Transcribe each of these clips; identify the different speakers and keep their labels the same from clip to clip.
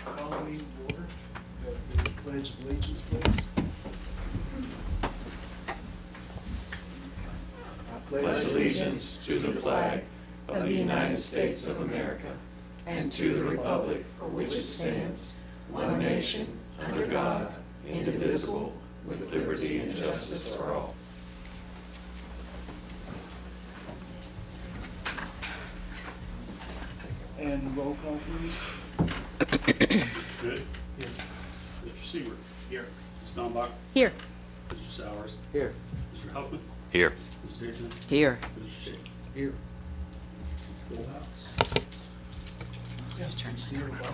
Speaker 1: Call the meeting to order. Have the Pledge of Allegiance, please.
Speaker 2: Pledge allegiance to the flag of the United States of America and to the republic for which it stands, one nation, under God, indivisible, with liberty and justice for all.
Speaker 1: And roll call, please.
Speaker 3: Good. Here. Mr. Seaver. Here. Ms. Stonebach.
Speaker 4: Here.
Speaker 3: Mr. Sowers.
Speaker 1: Here.
Speaker 3: Mr. Huffman.
Speaker 5: Here.
Speaker 3: Mr. Dixon.
Speaker 4: Here.
Speaker 3: Mr. Shea.
Speaker 1: Here.
Speaker 3: Full house.
Speaker 1: See everybody.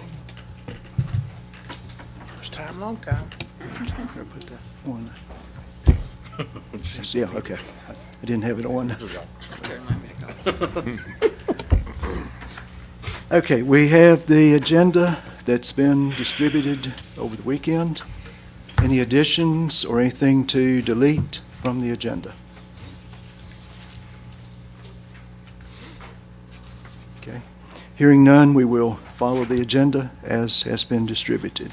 Speaker 6: First time, long time.
Speaker 1: I'll put that on. Yeah, okay. I didn't have it on. Okay, we have the agenda that's been distributed over the weekend. Any additions or anything to delete from the agenda? Okay. Hearing none, we will follow the agenda as has been distributed.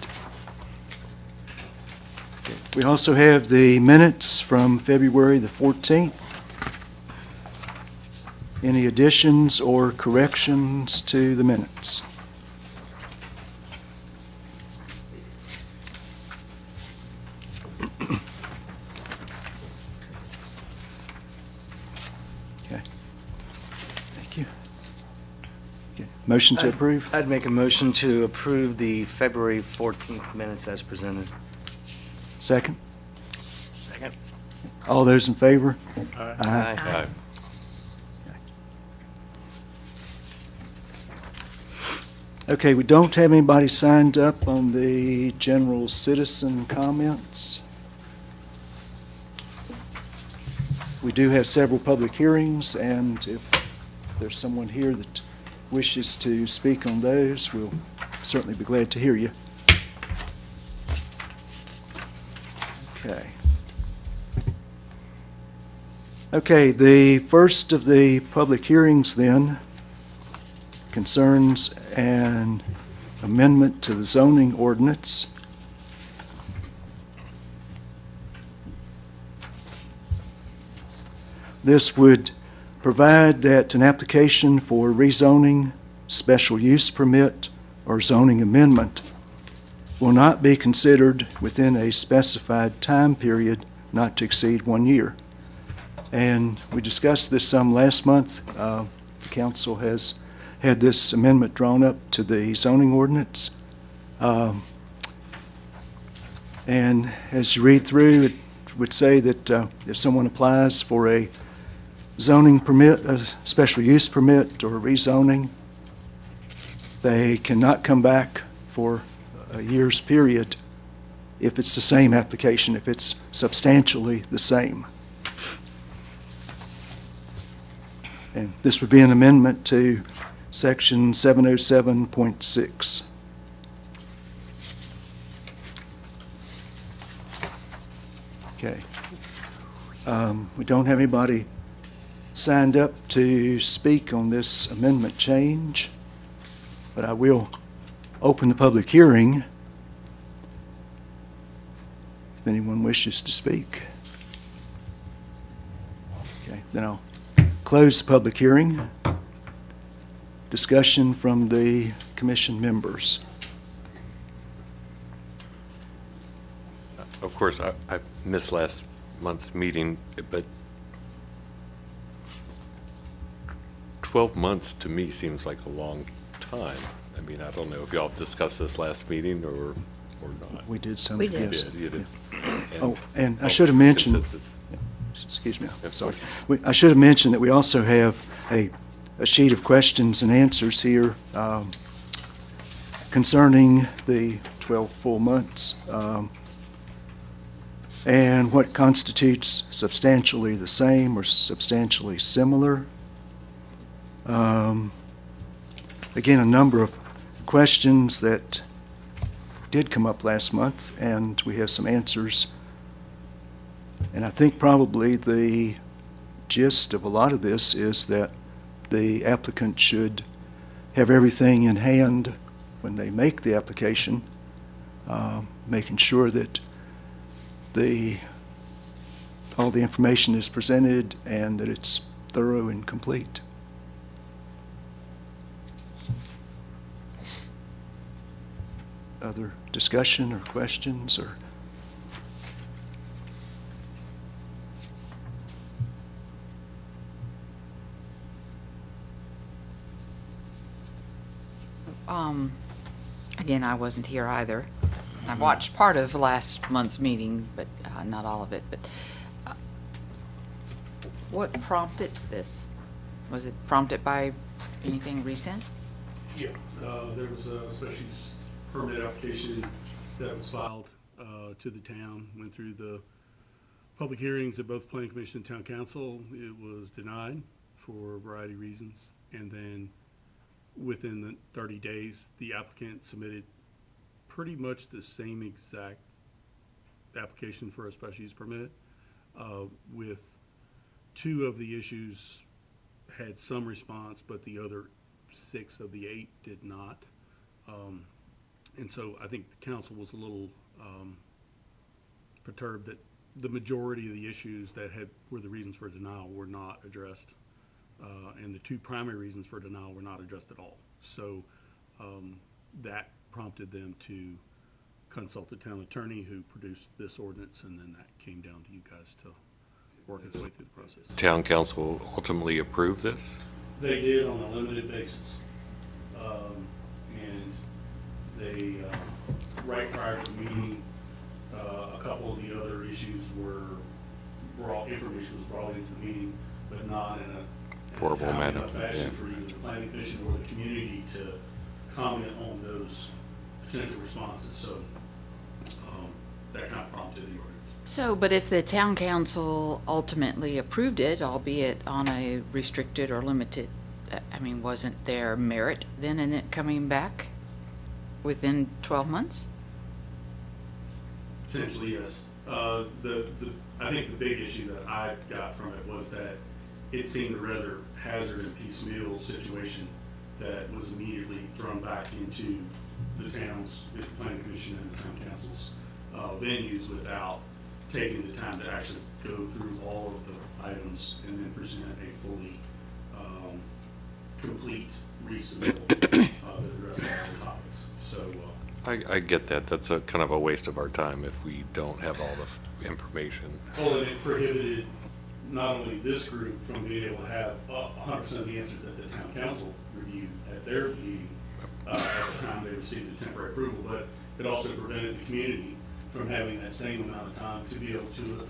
Speaker 1: Okay. We also have the minutes from February the 14th. Any additions or corrections to the minutes? Okay. Thank you. Okay. Motion to approve?
Speaker 6: I'd make a motion to approve the February 14th minutes as presented.
Speaker 1: Second?
Speaker 6: Second.
Speaker 1: All those in favor?
Speaker 6: Aye.
Speaker 5: Aye.
Speaker 1: Okay, we don't have anybody signed up on the general citizen comments. We do have several public hearings, and if there's someone here that wishes to speak on those, we'll certainly be glad to hear you. Okay. Okay, the first of the public hearings then concerns an amendment to the zoning ordinance. This would provide that an application for rezoning, special use permit, or zoning amendment will not be considered within a specified time period not to exceed 1 year. And we discussed this some last month. The council has had this amendment drawn up to the zoning ordinance. And as you read through, it would say that if someone applies for a zoning permit, a special use permit, or a rezoning, they cannot come back for a year's period if it's the same application, if it's substantially the same. And this would be an amendment to Section 707.6. Okay. We don't have anybody signed up to speak on this amendment change, but I will open the public hearing if anyone wishes to speak. Okay, then I'll close the public hearing. Discussion from the commission members.
Speaker 4: Of course, I missed last month's meeting, but 12 months to me seems like a long time. I mean, I don't know if y'all discussed this last meeting or not.
Speaker 1: We did some.
Speaker 5: We did.
Speaker 1: Yes.
Speaker 4: You did.
Speaker 1: Oh, and I should have mentioned, excuse me, I'm sorry. I should have mentioned that we also have a sheet of questions and answers here concerning the 12 full months and what constitutes substantially the same or substantially similar. Again, a number of questions that did come up last month, and we have some answers. And I think probably the gist of a lot of this is that the applicant should have everything in hand when they make the application, making sure that all the information is presented and that it's thorough and complete. Other discussion or questions or?
Speaker 5: Again, I wasn't here either. I watched part of last month's meeting, but not all of it. But what prompted this? Was it prompted by anything recent?
Speaker 3: Yeah, there was a special use permit application that was filed to the town, went through the public hearings at both Planning Commission and Town Council. It was denied for a variety of reasons. And then within the 30 days, the applicant submitted pretty much the same exact application for a special use permit, with 2 of the issues had some response, but the other 6 of the 8 did not. And so I think the council was a little perturbed that the majority of the issues that were the reasons for denial were not addressed. And the 2 primary reasons for denial were not addressed at all. So that prompted them to consult the town attorney who produced this ordinance, and then that came down to you guys to work its way through the process.
Speaker 4: Town council ultimately approved this?
Speaker 3: They did on a limited basis. And they, right prior to the meeting, a couple of the other issues information was brought into the meeting, but not in a
Speaker 4: Formal
Speaker 3: timely
Speaker 4: manner,
Speaker 3: enough fashion
Speaker 4: yeah.
Speaker 3: for either the planning commission or the community to comment on those potential responses. So that kind of prompted the ordinance.
Speaker 5: So, but if the town council ultimately approved it, albeit on a restricted or limited, wasn't there merit then in it coming back within 12 months?
Speaker 3: Potentially, yes. I think the big issue that I got from it was that it seemed a rather hazard and piecemeal situation that was immediately thrown back into the town's, the planning commission and the town council's venues without taking the time to actually go through all of the items and then present a fully complete resubmittal that addresses all the topics. So
Speaker 4: I get that. That's a kind of a waste of our time if we don't have all the information.
Speaker 3: and it prohibited not only this group from being able to have 100% of the answers that the town council reviewed at their meeting at the time they received the temporary approval, but it also prevented the community from having that same amount of time to be able to,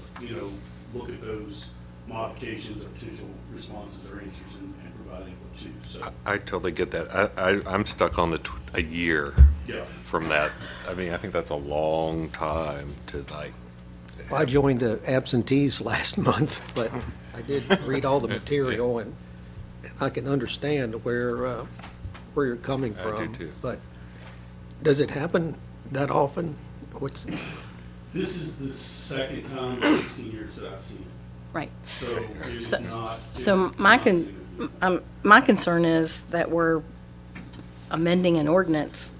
Speaker 3: look at those modifications or potential responses or answers and provide input too, so,
Speaker 4: I totally get that. I'm stuck on a year
Speaker 3: yeah.
Speaker 4: from that. I mean, I think that's a long time to like,
Speaker 7: I joined the absentees last month, but I did read all the material, and I can understand where you're coming
Speaker 4: I do
Speaker 7: from.
Speaker 4: too.
Speaker 7: But does it happen that often?
Speaker 3: This is the second time in 16 years that I've seen it,
Speaker 8: Right.
Speaker 3: so it's
Speaker 8: So-
Speaker 3: not.
Speaker 8: so
Speaker 3: it's
Speaker 8: my
Speaker 3: not
Speaker 8: con-
Speaker 3: significant.
Speaker 8: My concern is that we're amending an ordinance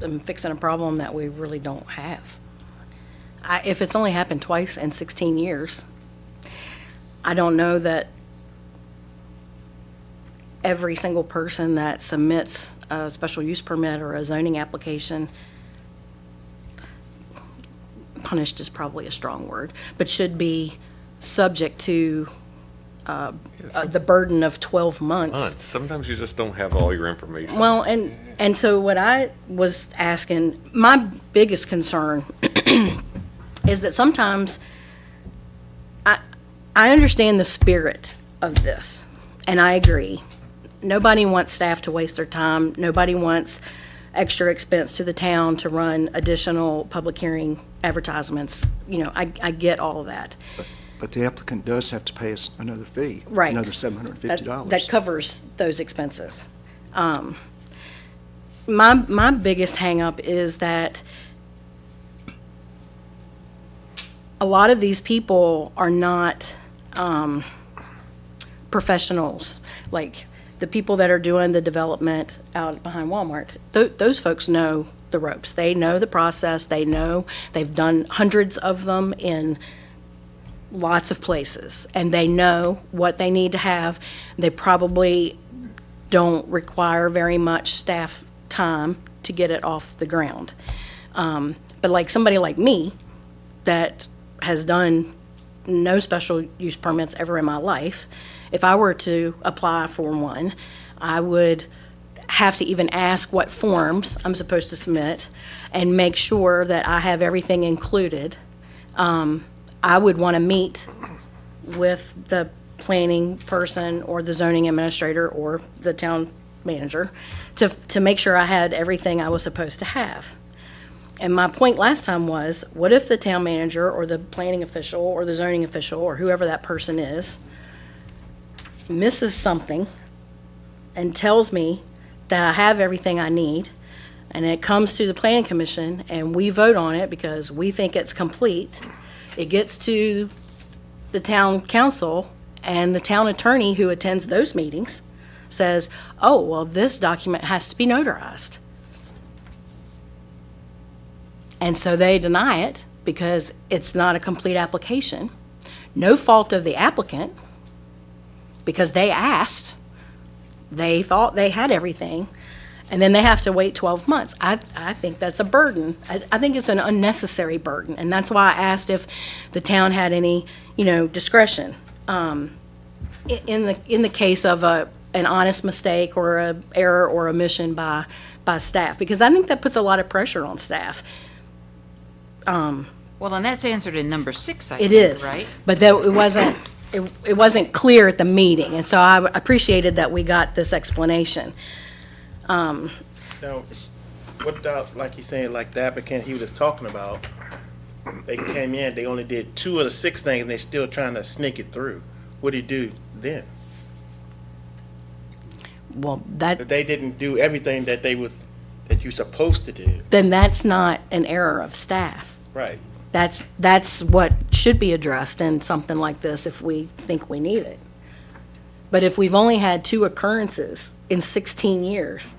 Speaker 8: and fixing a problem that we really don't have. If it's only happened twice in 16 years, I don't know that every single person that submits a special use permit or a zoning application, punished is probably a strong word, but should be subject to the burden of 12 months.
Speaker 4: sometimes you just don't have all your information.
Speaker 8: Well, and so what I was asking, my biggest concern is that sometimes I understand the spirit of this, and I agree. Nobody wants staff to waste their time. Nobody wants extra expense to the town to run additional public hearing advertisements. I get all of that.
Speaker 1: But the applicant does have to pay us another fee.
Speaker 8: Right.
Speaker 1: Another $750.
Speaker 8: That covers those expenses. My biggest hangup is that a lot of these people are not professionals. Like the people that are doing the development out behind Walmart, those folks know the ropes. They know the process. They know, they've done hundreds of them in lots of places, and they know what they need to have. They probably don't require very much staff time to get it off the ground. But like somebody like me that has done no special use permits ever in my life, if I were to apply for one, I would have to even ask what forms I'm supposed to submit and make sure that I have everything included. I would want to meet with the planning person or the zoning administrator or the town manager to make sure I had everything I was supposed to have. And my point last time was, what if the town manager or the planning official or the zoning official or whoever that person is misses something and tells me that I have everything I need, and it comes to the planning commission and we vote on it because we think it's complete. It gets to the town council, and the town attorney who attends those meetings says, oh, well, this document has to be notarized. And so they deny it because it's not a complete application. No fault of the applicant, because they asked, they thought they had everything, and then they have to wait 12 months. I think that's a burden. I think it's an unnecessary burden, and that's why I asked if the town had any, discretion in the case of an honest mistake or a error or omission by staff, because I think that puts a lot of pressure on staff.
Speaker 5: Well, and that's answered in number 6, I
Speaker 8: It
Speaker 5: think,
Speaker 8: is,
Speaker 5: right?
Speaker 8: but that it wasn't clear at the meeting, and so I appreciated that we got this explanation.
Speaker 9: Now, what, like he's saying, like the applicant he was talking about, they came in, they only did 2 of the 6 things, and they're still trying to sneak it through. What do you do then?
Speaker 8: Well,
Speaker 9: If they didn't do everything that you're supposed to do,
Speaker 8: then that's not an error of staff.
Speaker 9: right?
Speaker 8: That's what should be addressed in something like this if we think we need it. But if we've only had 2 occurrences in 16 years,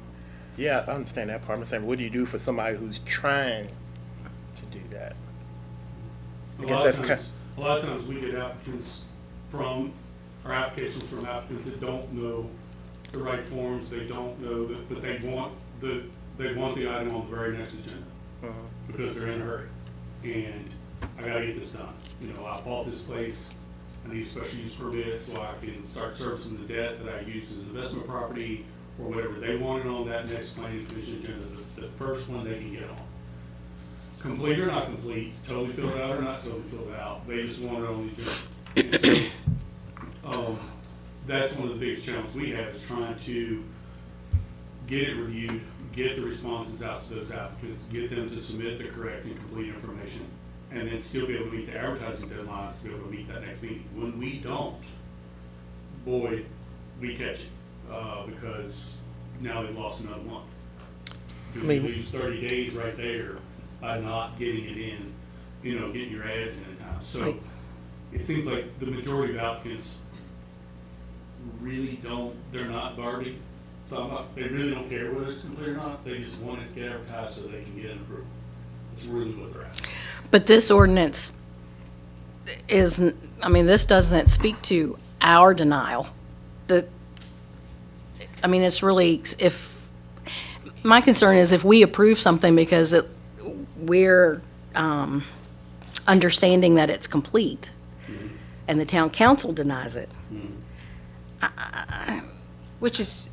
Speaker 9: Yeah, I understand that part. I'm saying, what do you do for somebody who's trying to do that?
Speaker 3: A
Speaker 9: guess
Speaker 3: lot of
Speaker 9: that's
Speaker 3: times, a lot of times we get applications or applications from applicants that don't know the right forms, they don't know that, but they want the item on the very next agenda because they're in a hurry. And I gotta get this done. I bought this place, I need a special use permit so I can start servicing the debt that I used as an investment property or whatever they wanted on that next planning commission agenda, the first one they can get on. complete or not complete, totally filled out or not totally filled out. They just want it on the agenda. And so, that's one of the biggest challenges we have, is trying to get it reviewed, get the responses out to those applicants, get them to submit the correct and complete information, and then still be able to meet the advertising deadlines to be able to meet that next meeting. When we don't, boy, we catch it, because now they've lost another month. Because you lose 30 days right there by not getting it in, getting your ads in time. So it seems like the majority of applicants really they're not Barbie. They really don't care whether it's complete or not. They just want it to get advertised so they can get an approval. That's really what they're asking.
Speaker 8: But this ordinance this doesn't speak to our denial. It's really, my concern is if we approve something because we're understanding that it's complete, and the town council denies it.
Speaker 5: Which is,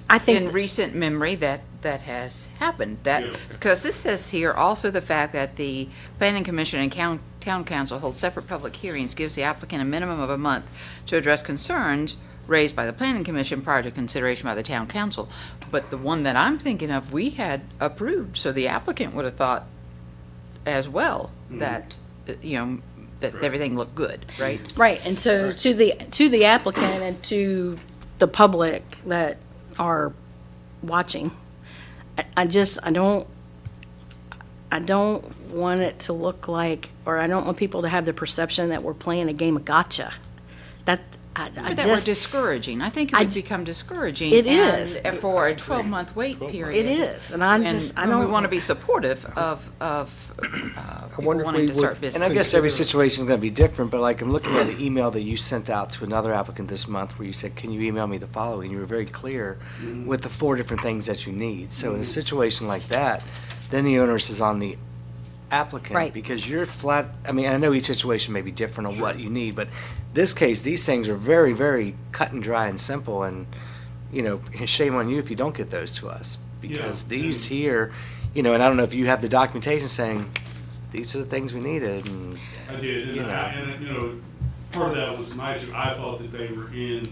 Speaker 8: I think
Speaker 5: in recent memory, that has happened.
Speaker 3: Yeah.
Speaker 5: Because this says here, also the fact that the planning commission and town council hold separate public hearings gives the applicant a minimum of a month to address concerns raised by the planning commission prior to consideration by the town council. But the one that I'm thinking of, we had approved, so the applicant would have thought as well that, that everything looked good, right?
Speaker 8: Right, and so to the applicant and to the public that are watching, I don't want it to look like, or I don't want people to have the perception that we're playing a game of gotcha.
Speaker 5: Or that we're discouraging. I think it would become discouraging.
Speaker 8: It is.
Speaker 5: And for a 12-month wait period.
Speaker 8: It is, and I don't.
Speaker 5: We want to be supportive of people
Speaker 7: wonder if
Speaker 5: wanting
Speaker 7: we
Speaker 5: to start
Speaker 7: would-
Speaker 5: business.
Speaker 6: And I guess every situation is going to be different, but like I'm looking at an email that you sent out to another applicant this month where you said, can you email me the following? You were very clear with the 4 different things that you need. So in a situation like that, then the onus is on the applicant.
Speaker 8: Right.
Speaker 6: Because you're flat, I know each situation may be different on what you need, but this case, these things are very, very cut and dry and simple, and, shame on you if you don't get those to us. Because
Speaker 3: Yeah.
Speaker 6: these here, and I don't know if you have the documentation saying, these are the things we needed, and
Speaker 3: I did, and part of that was my issue. I thought that they were in,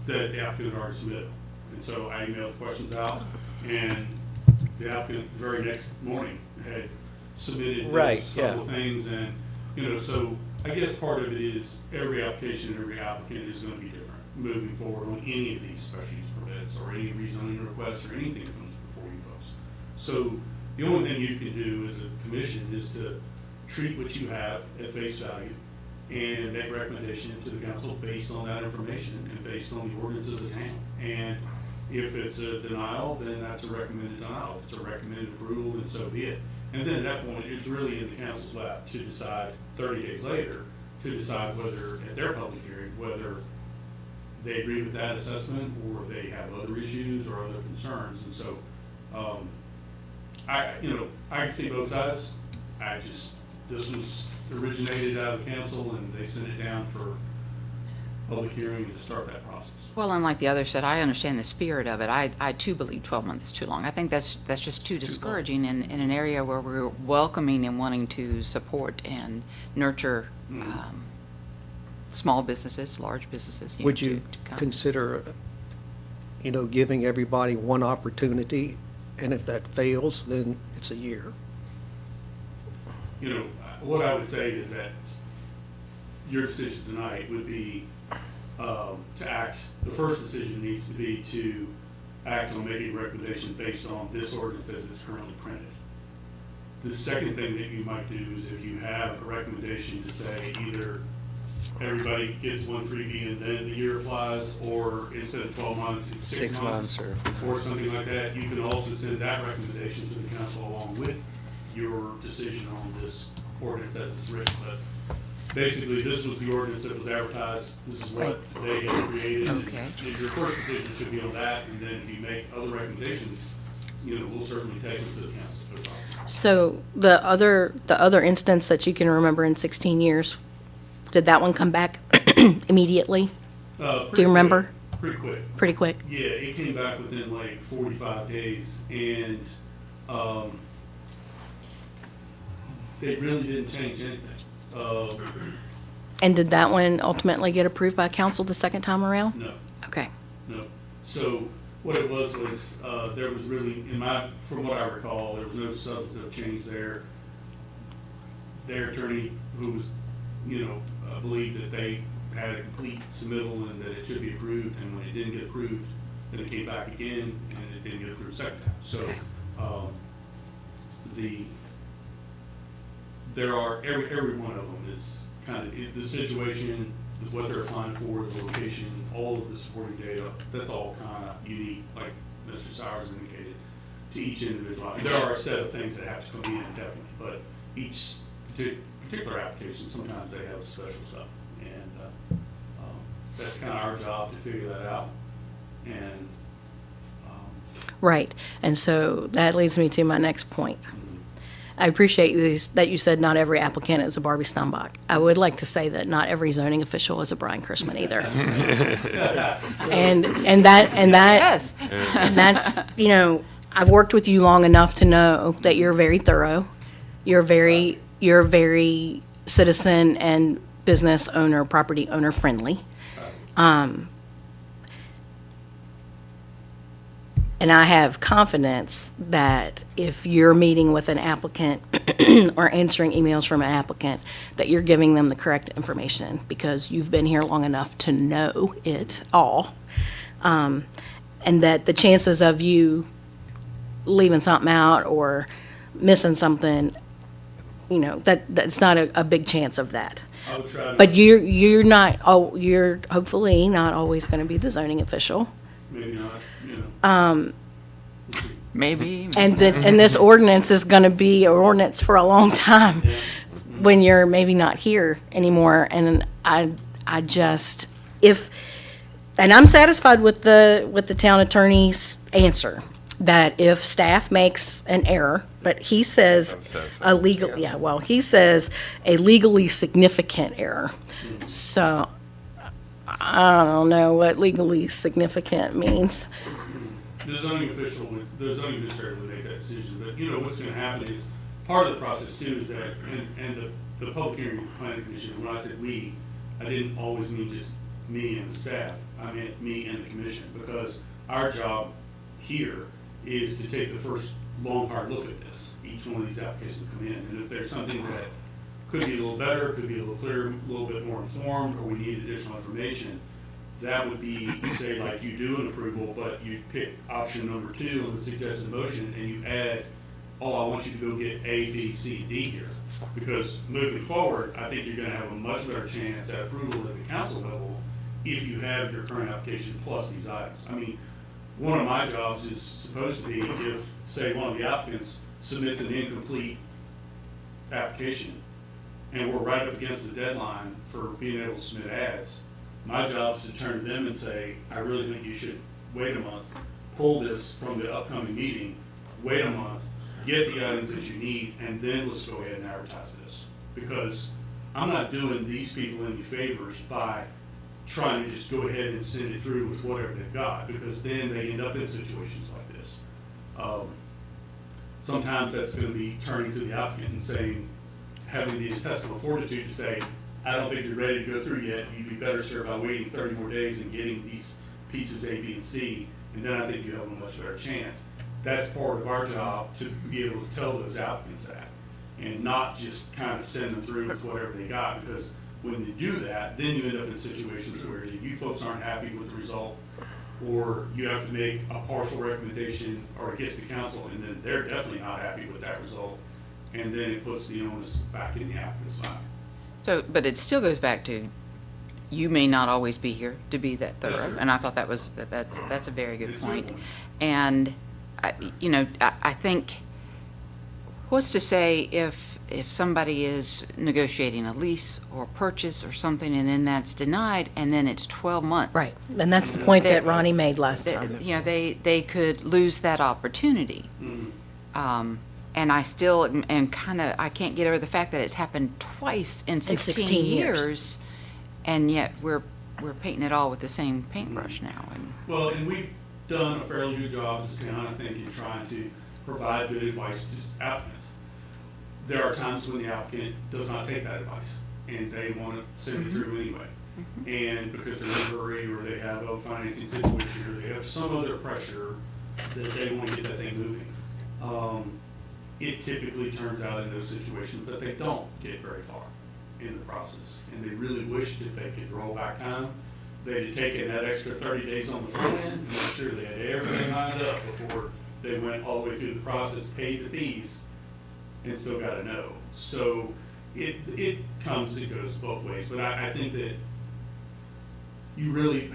Speaker 3: that the applicant had already submitted. And so I emailed the questions out, and the applicant the very next morning had submitted
Speaker 6: Right,
Speaker 3: those
Speaker 6: yeah.
Speaker 3: couple of things, and, so I guess part of it is every application, every applicant is gonna be different moving forward on any of these special use permits, or any rezoning request, or anything that comes before you folks. So the only thing you can do as a commission is to treat what you have at face value and make recommendation to the council based on that information and based on the ordinances of the town. And if it's a denial, then that's a recommended denial. If it's a recommended approval, then so be it. And then at that point, it's really in the council's lap to decide 30 days later, to decide whether, at their public hearing, whether they agree with that assessment or they have other issues or other concerns. And so, I can see both sides. This was originated out of the council, and they sent it down for public hearing to start that process.
Speaker 5: Well, and like the other said, I understand the spirit of it. I too believe 12 months is too long. I think that's just too discouraging in an area where we're welcoming and wanting to support and nurture small businesses, large businesses.
Speaker 7: Would you
Speaker 5: to come.
Speaker 7: consider, giving everybody one opportunity, and if that fails, then it's a year?
Speaker 3: What I would say is that your decision tonight would be to act, the first decision needs to be to act on making a recommendation based on this ordinance as it's currently printed. The second thing that you might do is if you have a recommendation to say either everybody gets one freebie and then the year applies, or instead of 12 months, it's 6 months, or something like that, you can also send that recommendation to the council along with your decision on this ordinance as it's written. But basically, this was the ordinance that was advertised, this is what they had created.
Speaker 5: Okay.
Speaker 3: And your first decision should be on that, and then if you make other recommendations, we'll certainly take them to the council. No problem.
Speaker 8: So the other instance that you can remember in 16 years, did that one come back immediately?
Speaker 3: Pretty
Speaker 8: you remember?
Speaker 3: quick, Pretty quick.
Speaker 8: Pretty quick?
Speaker 3: Yeah, it came back within like 45 days, and They really didn't change anything.
Speaker 8: And did that one ultimately get approved by council the second time around?
Speaker 3: No.
Speaker 8: Okay.
Speaker 3: No. So what it was, there was really, from what I recall, there was no substantive change there. Their attorney, who was, believed that they had a complete submittal and that it should be approved, and when it didn't get approved, then it came back again, and it didn't get approved a second time. So, there are, every one of them is kind of, the situation, with what they're applying for, the location, all of the supporting data, that's all kind of unique, like Mr. Sowers indicated, to each individual. There are a set of things that have to come in, definitely, but each particular application, sometimes they have special stuff. And that's kind of our job to figure that out. And
Speaker 8: Right. And so that leads me to my next point. I appreciate that you said not every applicant is a Barbie Stumbach. I would like to say that not every zoning official is a Brian Chrisman either. and
Speaker 5: Yes.
Speaker 8: that's, I've worked with you long enough to know that you're very thorough. You're very citizen and business owner, property owner friendly. And I have confidence that if you're meeting with an applicant or answering emails from an applicant, that you're giving them the correct information because you've been here long enough to know it all. And that the chances of you leaving something out or missing something, that's not a big chance of that.
Speaker 3: I would try to.
Speaker 8: But you're hopefully not always going to be the zoning official.
Speaker 3: Maybe not,
Speaker 5: Maybe.
Speaker 8: And this ordinance is going to be an ordinance for a long time when you're maybe not here anymore. And I just, and I'm satisfied with the town attorney's answer, that if staff makes an error, but he says he says a legally significant error. So I don't know what legally significant means.
Speaker 3: The zoning administrator would make that decision, but what's gonna happen is, part of the process too is that, and the public hearing planning commission, when I said we, I didn't always mean just me and the staff, I meant me and the commission, because our job here is to take the first long, hard look at this, each one of these applications come in, and if there's something that could be a little better, could be a little clearer, a little bit more informed, or we need additional information, that would be, say, like you do an approval, but you pick option number 2 on the suggested motion, and you add, I want you to go get A, B, C, D here. Because moving forward, I think you're gonna have a much better chance at approval at the council level if you have your current application plus these items. I mean, one of my jobs is supposed to be if, say, one of the applicants submits an incomplete application, and we're right up against the deadline for being able to submit ads, my job is to turn to them and say, I really think you should wait a month, pull this from the upcoming meeting, wait a month, get the items that you need, and then let's go ahead and advertise this. Because I'm not doing these people any favors by trying to just go ahead and send it through with whatever they've got, because then they end up in situations like this. Sometimes that's going to be turning to the applicant and saying, having the intestinal fortitude to say, I don't think you're ready to go through yet. You'd be better served by waiting 30 more days and getting these pieces A, B, and C, and then I think you have a much better chance. That's part of our job, to be able to tell those applicants that, and not just kind of send them through with whatever they got, because when you do that, then you end up in situations where you folks aren't happy with the result, or you have to make a partial recommendation, or it gets to council, and then they're definitely not happy with that result, and then it puts the onus back in the applicant's lap.
Speaker 5: So, but it still goes back to, you may not always be here to be that
Speaker 3: That's
Speaker 5: thorough,
Speaker 3: true.
Speaker 5: and I thought that's a very good
Speaker 3: It's
Speaker 5: point.
Speaker 3: true.
Speaker 5: And, I think, what's to say if somebody is negotiating a lease or purchase or something, and then that's denied, and then it's 12 months?
Speaker 8: Right. And that's the point that Ronnie made last
Speaker 5: That,
Speaker 8: time.
Speaker 5: they could lose that opportunity. And I still am kind of, I can't get over the fact that it's happened twice in 16 years, and yet we're painting it all with the same paintbrush now. And
Speaker 3: Well, and we've done a fairly good job as a town, I think, in trying to provide good advice to applicants. there are times when the applicant does not take that advice, and they want to send it through anyway. And because they're in a hurry, or they have a financing situation, or they have some other pressure that they want to get that thing moving. It typically turns out in those situations that they don't get very far in the process. And they really wished if they could roll back time, they'd have taken that extra 30 days on the front end to make sure they had everything lined up before they went all the way through the process, paid the fees, and still got a no. So it goes both ways. But I think that you really,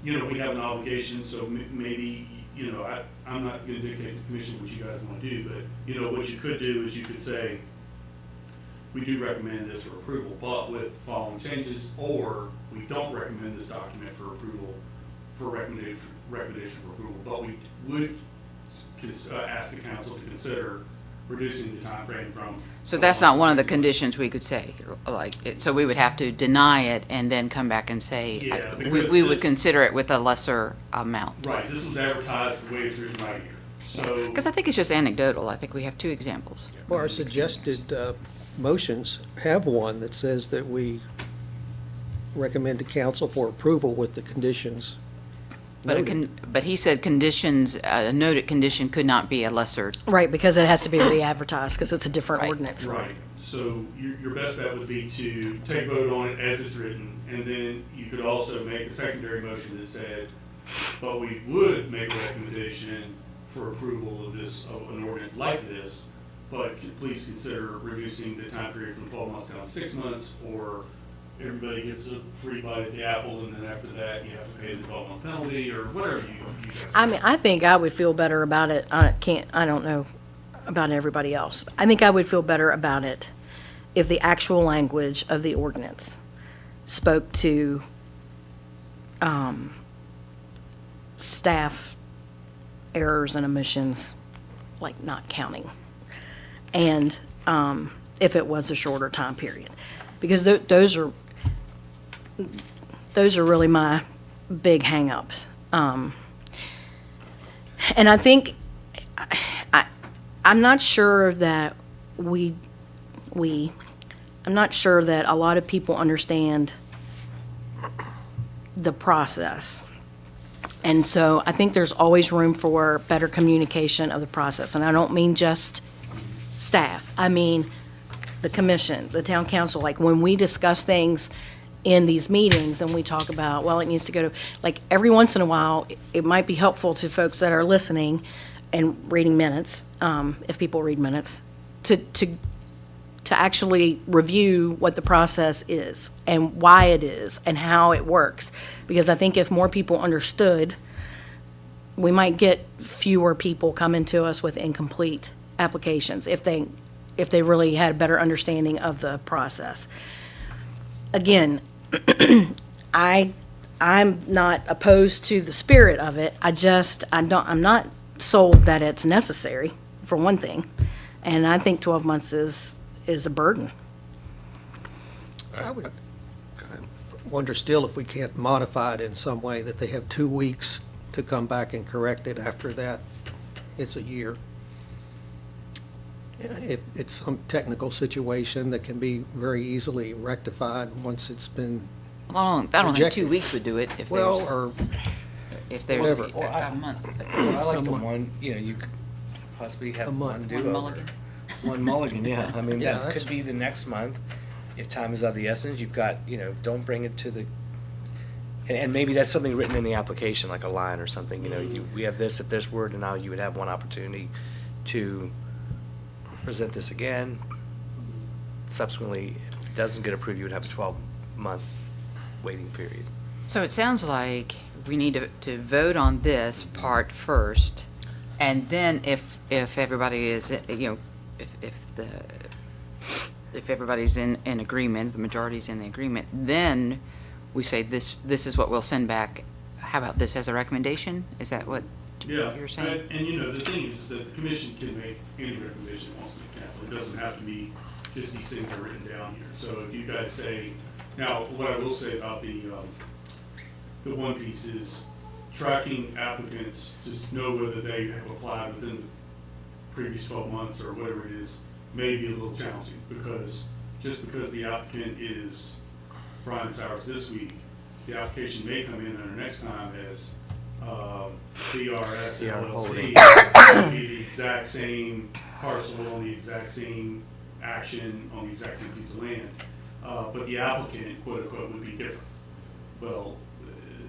Speaker 3: we have an obligation, so maybe, I'm not gonna dictate to the commission what you guys wanna do, but, what you could do is you could say, we do recommend this for approval, but with the following changes, or we don't recommend this document for approval, for recommendation for approval, but we would ask the council to consider reducing the time frame from.
Speaker 5: So that's not one of the
Speaker 3: 6 months.
Speaker 5: conditions we could say, so we would have to deny it and then come back and say,
Speaker 3: Yeah,
Speaker 5: we
Speaker 3: because
Speaker 5: would
Speaker 3: this-
Speaker 5: consider it with a lesser amount.
Speaker 3: Right, this was advertised the way it's written right here, so.
Speaker 5: Because I think it's just anecdotal. I think we have two examples.
Speaker 7: Well, our suggested motions have one that says that we recommend to council for approval with the conditions noted.
Speaker 5: But he said conditions, a noted condition could not be a lesser.
Speaker 8: Right, because it has to be re-advertised, because it's a different
Speaker 5: Right.
Speaker 8: ordinance.
Speaker 3: Right, so your best bet would be to take vote on it as it's written, and then you could also make a secondary motion that said, but we would make a recommendation for approval of an ordinance like this, but please consider reducing the time period from 12 months down to 6 months, or everybody gets a free bite at the apple, and then after that, you have to pay the 12-month penalty, or whatever you guys.
Speaker 8: I mean, I think I would feel better about it. I don't know about everybody else. I think I would feel better about it if the actual language of the ordinance spoke to staff errors and omissions, like not counting, and if it was a shorter time period, because those are really my big hang-ups. And I think I'm not sure that I'm not sure that a lot of people understand the process. And so I think there's always room for better communication of the process. And I don't mean just staff. I mean the commission, the town council. Like when we discuss things in these meetings and we talk about, well, it needs to go to, like every once in a while, it might be helpful to folks that are listening and reading minutes, if people read minutes, to actually review what the process is and why it is and how it works. Because I think if more people understood, we might get fewer people coming to us with incomplete applications if they really had a better understanding of the process. Again, I'm not opposed to the spirit of it. I'm not sold that it's necessary, for one thing. And I think 12 months is a burden.
Speaker 7: I would wonder still if we can't modify it in some way, that they have 2 weeks to come back and correct it. After that, it's a year. It's some technical situation that can be very easily rectified once it's been,
Speaker 5: I don't think
Speaker 7: Rejected.
Speaker 5: 2 weeks would do it if
Speaker 7: well,
Speaker 5: there's,
Speaker 7: or
Speaker 5: if there's
Speaker 7: whatever.
Speaker 5: a month.
Speaker 6: Well, I like the
Speaker 7: month.
Speaker 6: one, you could possibly have
Speaker 7: A month.
Speaker 6: one do
Speaker 5: One
Speaker 6: over.
Speaker 5: mulligan?
Speaker 6: One mulligan, yeah. I mean,
Speaker 7: Yeah,
Speaker 6: that
Speaker 7: that's-
Speaker 6: could be the next month. If time is of the essence, you've got, don't bring it to the, and maybe that's something written in the application, like a line or something, we have this at this word, and now you would have one opportunity to present this again. Subsequently, if it doesn't get approved, you would have a 12-month waiting period.
Speaker 5: So it sounds like we need to vote on this part first, and then if everybody is, if everybody's in agreement, the majority's in the agreement, then we say this is what we'll send back. How about this as a recommendation? Is that what
Speaker 3: Yeah,
Speaker 5: you're saying?
Speaker 3: and the thing is that the commission can make any recommendation it wants to be canceled. It doesn't have to be just these things are written down here. So if you guys say, now, what I will say about the the one piece is tracking applicants to know whether they have applied within the previous 12 months or whatever it is may be a little challenging, because just because the applicant is Brian Sowers this week, the application may come in under next time as BRS LLC. It would be the exact same parcel on the exact same action on the exact same piece of land, but the applicant, quote unquote, would be different. Well,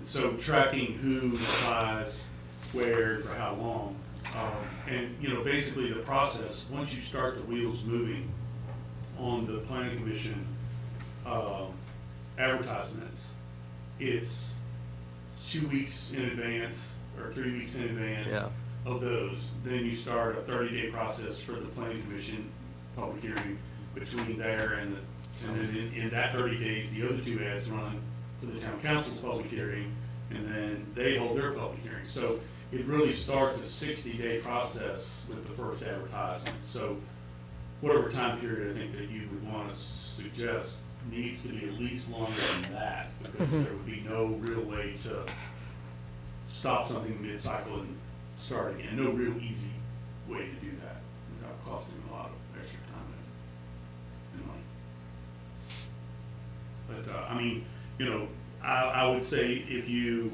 Speaker 3: so tracking who applies where for how long, and basically the process, once you start the wheels moving on the planning commission advertisements, it's 2 weeks in advance or 3 weeks in advance
Speaker 6: Yeah.
Speaker 3: of those. Then you start a 30-day process for the planning commission public hearing between there and then in that 30 days, the other two ads run for the town council's public hearing, and then they hold their public hearing. So it really starts a 60-day process with the first advertisement. So whatever time period I think that you would want to suggest needs to be at least longer than that, because there would be no real way to stop something mid-cycle and start again. No real easy way to do that without costing a lot of extra time and money. But I mean, I would say if you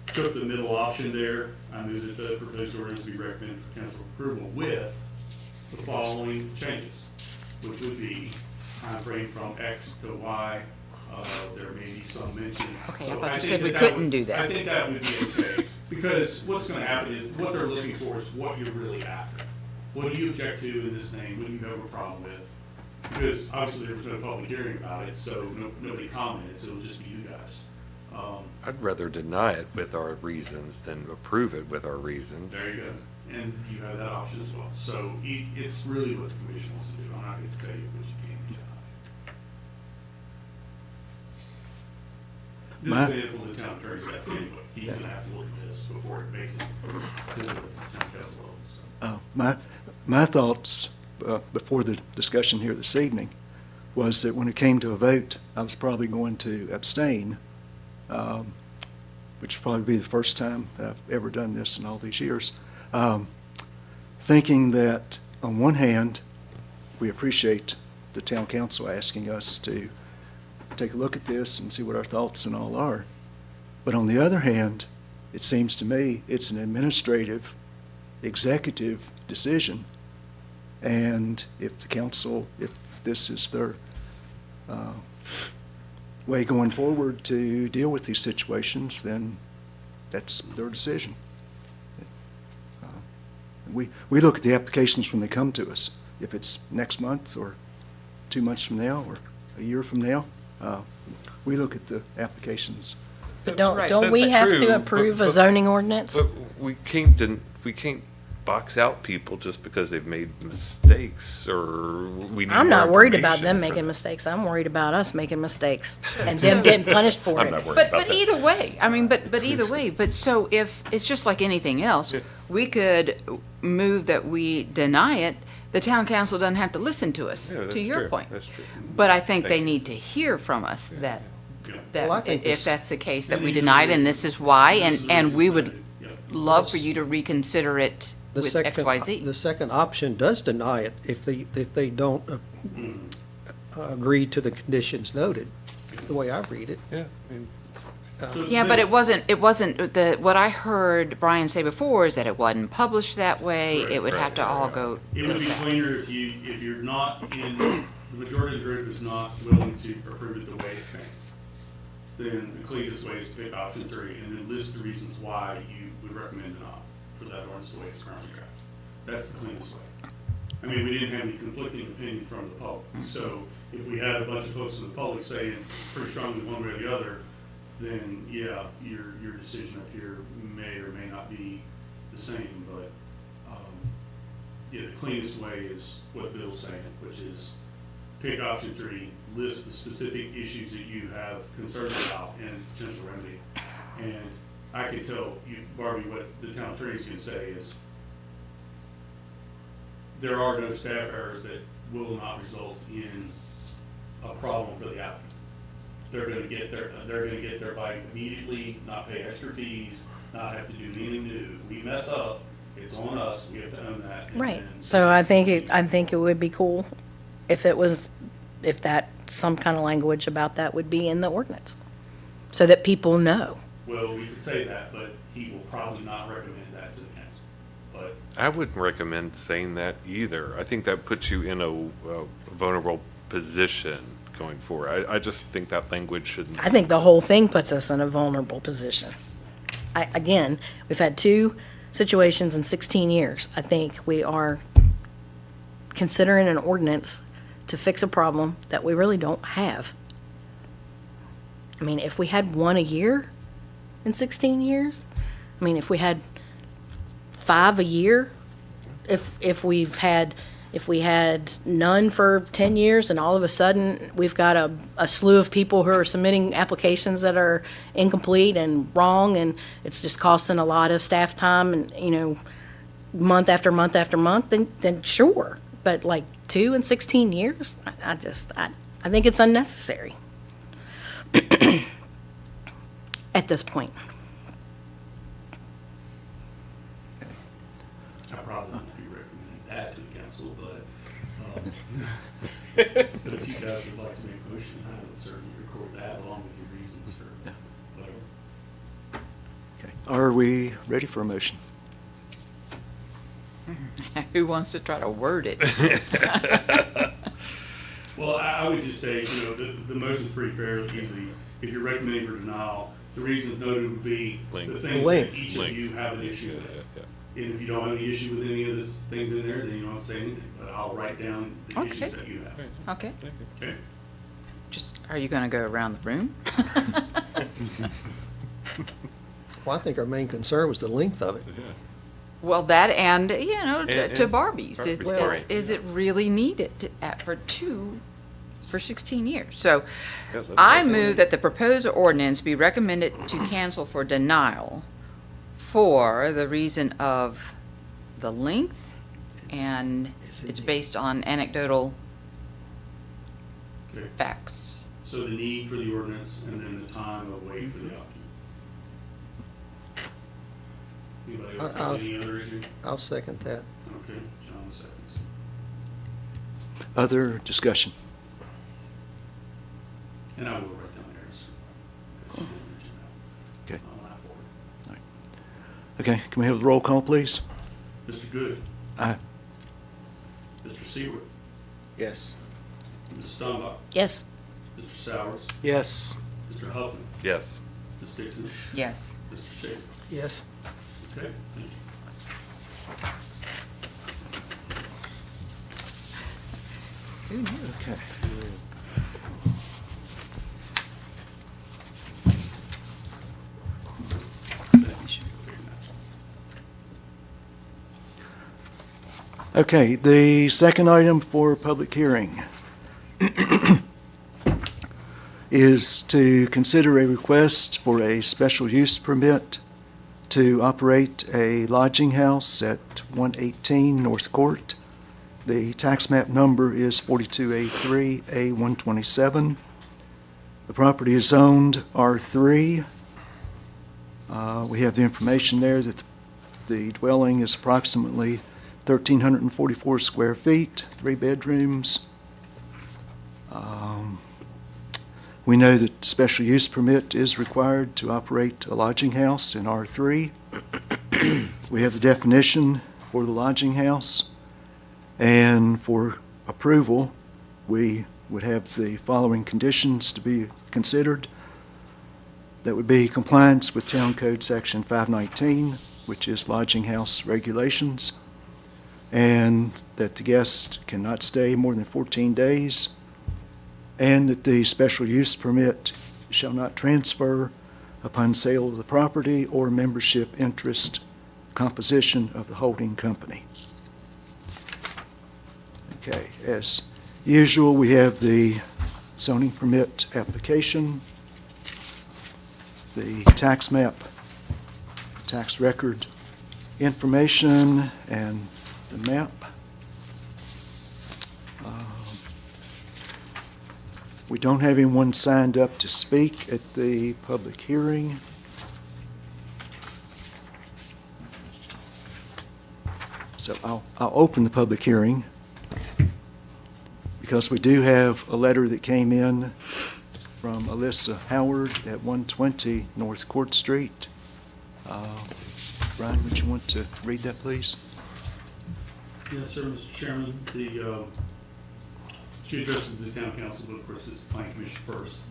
Speaker 3: took the middle option there, I move that the proposed ordinance be recommended for council approval with the following changes, which would be timeframe from X to Y. There may be some mention.
Speaker 5: Okay,
Speaker 3: So
Speaker 5: I thought you
Speaker 3: think
Speaker 5: said we
Speaker 3: that
Speaker 5: couldn't
Speaker 3: would-
Speaker 5: do that.
Speaker 3: I think that would be okay, because what's gonna happen is, what they're looking for is what you're really after. What do you object to in this thing? What do you have a problem with? Because obviously there was no public hearing about it, so nobody commented, so it'll just be you guys.
Speaker 4: I'd rather deny it with our reasons than approve it with our reasons.
Speaker 3: There you go. And you have that option as well. So it's really what the commission wants to do. I'm not going to tell you what you can and cannot. This
Speaker 1: My-
Speaker 3: is available to the town attorney's desk anyway. He's going to have to look at this before it makes it to the town council level. So.
Speaker 1: My thoughts before the discussion here this evening was that when it came to a vote, I was probably going to abstain, which would probably be the first time that I've ever done this in all these years, thinking that on one hand, we appreciate the town council asking us to take a look at this and see what our thoughts and all are. But on the other hand, it seems to me it's an administrative, executive decision. And if the council, if this is their way going forward to deal with these situations, then that's their decision. We look at the applications when they come to us. If it's next month or 2 months from now or a year from now, we look at the applications.
Speaker 8: But
Speaker 5: right.
Speaker 8: don't we
Speaker 4: That's
Speaker 8: have
Speaker 4: true,
Speaker 8: to approve a
Speaker 4: but-
Speaker 8: zoning ordinance?
Speaker 4: But we can't box out people just because they've made mistakes, or we need
Speaker 8: I'm
Speaker 4: more
Speaker 8: not worried about
Speaker 4: information
Speaker 8: them
Speaker 4: for
Speaker 8: making
Speaker 4: them.
Speaker 8: mistakes. I'm worried about us making mistakes and them getting punished for
Speaker 4: I'm
Speaker 8: it.
Speaker 4: not worried
Speaker 5: But
Speaker 4: about that.
Speaker 5: either way, I mean, but either way, but so if, it's just like anything else,
Speaker 4: Yeah.
Speaker 5: we could move that we deny it, the town council doesn't have to listen to us,
Speaker 4: Yeah, that's
Speaker 5: to your
Speaker 4: true.
Speaker 5: point.
Speaker 4: That's true.
Speaker 5: But I think
Speaker 4: Thank
Speaker 5: they
Speaker 4: you.
Speaker 5: need to hear from us that,
Speaker 3: Yeah.
Speaker 7: Well, I
Speaker 5: that
Speaker 7: think
Speaker 5: if
Speaker 7: this-
Speaker 5: that's the case, that
Speaker 3: And
Speaker 5: we
Speaker 3: these are
Speaker 5: denied,
Speaker 3: the
Speaker 5: and this is why,
Speaker 3: This is the
Speaker 5: and we
Speaker 3: reasons
Speaker 5: would
Speaker 3: that- yeah.
Speaker 5: love for you to reconsider it
Speaker 7: The
Speaker 5: with
Speaker 7: second,
Speaker 5: X, Y, Z.
Speaker 7: the second option does deny it if they don't agree to the conditions noted, the way I read it.
Speaker 4: Yeah, I mean,
Speaker 3: So
Speaker 5: Yeah, but it wasn't, what I heard Brian say before is that it wasn't published that way, it would have to all go
Speaker 3: It would be
Speaker 5: back.
Speaker 3: cleaner if you're not in, the majority of the group is not willing to approve it the way it stands. Then the cleanest way is to pick option 3 and then list the reasons why you would recommend it not for that ordinance the way it's currently drafted. That's the cleanest way. I mean, we didn't have any conflicting opinion from the public. So if we had a bunch of folks in the public saying pretty strongly one way or the other, then yeah, your decision up here may or may not be the same, but yeah, the cleanest way is what Bill's saying, which is pick option 3, list the specific issues that you have concerns about and potential remedy. And I can tell you, Barbie, what the town attorney's gonna say is there are no staff errors that will not result in a problem for the applicant. They're gonna get their bite immediately, not pay extra fees, not have to do anything new. If we mess up, It's on us, we have to own that. and
Speaker 8: Right.
Speaker 3: then-
Speaker 8: So I think it would be cool if some kind of language about that would be in the ordinance, so that people know.
Speaker 3: Well, we could say that, but he will probably not recommend that to the council. But
Speaker 4: I wouldn't recommend saying that either. I think that puts you in a vulnerable position going forward. I just think that language shouldn't.
Speaker 8: I think the whole thing puts us in a vulnerable position. Again, we've had 2 situations in 16 years. I think we are considering an ordinance to fix a problem that we really don't have. I mean, if we had 1 a year in 16 years, I mean, if we had 5 a year, if we had none for 10 years and all of a sudden we've got a slew of people who are submitting applications that are incomplete and wrong, and it's just costing a lot of staff time and, month after month after month, then sure. But like 2 in 16 years, I think it's unnecessary at this point.
Speaker 3: I probably won't be recommending that to the council, but but if you guys would like to make a motion, I would certainly record that along with your reasons for whatever.
Speaker 1: Okay. Are we ready for a motion?
Speaker 5: Who wants to try to word it?
Speaker 3: Well, I would just say, the motion's pretty fairly easy. If you're recommending for denial, the reasons noted would be the
Speaker 4: Length.
Speaker 3: things that
Speaker 7: Length.
Speaker 3: each of you have an issue with.
Speaker 4: Yeah.
Speaker 3: And if you don't have any issue with any of these things in there, then you don't have to say anything. But I'll write down the
Speaker 5: Okay.
Speaker 3: issues that you have.
Speaker 5: Okay,
Speaker 3: Okay?
Speaker 5: just, are you gonna go around the room?
Speaker 7: Well, I think our main concern was the length of it.
Speaker 5: Well, that and, to
Speaker 4: And-
Speaker 5: Barbie's,
Speaker 4: Barbie's,
Speaker 5: is it really needed for 16 years? So
Speaker 4: Yeah, that's
Speaker 5: I
Speaker 4: definitely-
Speaker 5: move that the proposed ordinance be recommended to cancel for denial for the reason of the length, and it's based on anecdotal
Speaker 3: Okay.
Speaker 5: facts.
Speaker 3: So the need for the ordinance and then the time of wait for the applicant. Anybody else
Speaker 7: I'll-
Speaker 3: have any other issue?
Speaker 7: I'll second that.
Speaker 3: Okay, John seconds.
Speaker 1: Other discussion?
Speaker 3: And I will write down theirs. Because you didn't mention that.
Speaker 1: Okay.
Speaker 3: I'll laugh for it.
Speaker 1: Okay, can we have the roll call, please?
Speaker 3: Mr. Good.
Speaker 1: Aye.
Speaker 3: Mr. Seaward.
Speaker 9: Yes.
Speaker 3: Ms. Stumbaugh.
Speaker 8: Yes.
Speaker 3: Mr. Sowers.
Speaker 6: Yes.
Speaker 3: Mr. Huffman.
Speaker 4: Yes.
Speaker 3: Ms. Dixon.
Speaker 5: Yes.
Speaker 3: Mr. Shaver.
Speaker 7: Yes.
Speaker 3: Okay, thank you.
Speaker 1: Okay. Okay, the second item for public hearing is to consider a request for a special use permit to operate a lodging house at 118 North Court. The tax map number is 42A3A127. The property is zoned R3. We have the information there that the dwelling is approximately 1,344 square feet, 3 bedrooms. We know that special use permit is required to operate a lodging house in R3. We have the definition for the lodging house, and for approval, we would have the following conditions to be considered. That would be compliance with Town Code Section 519, which is lodging house regulations, and that the guest cannot stay more than 14 days, and that the special use permit shall not transfer upon sale of the property or membership interest composition of the holding company. Okay, as usual, we have the zoning permit application, the tax map, tax record information, and the map. We don't have anyone signed up to speak at the public hearing. So I'll open the public hearing because we do have a letter that came in from Alyssa Howard at 120 North Court Street. Brian, would you want to read that, please?
Speaker 3: Yes, sir, Mr. Chairman. She addresses the town council, but of course this is the planning commission first.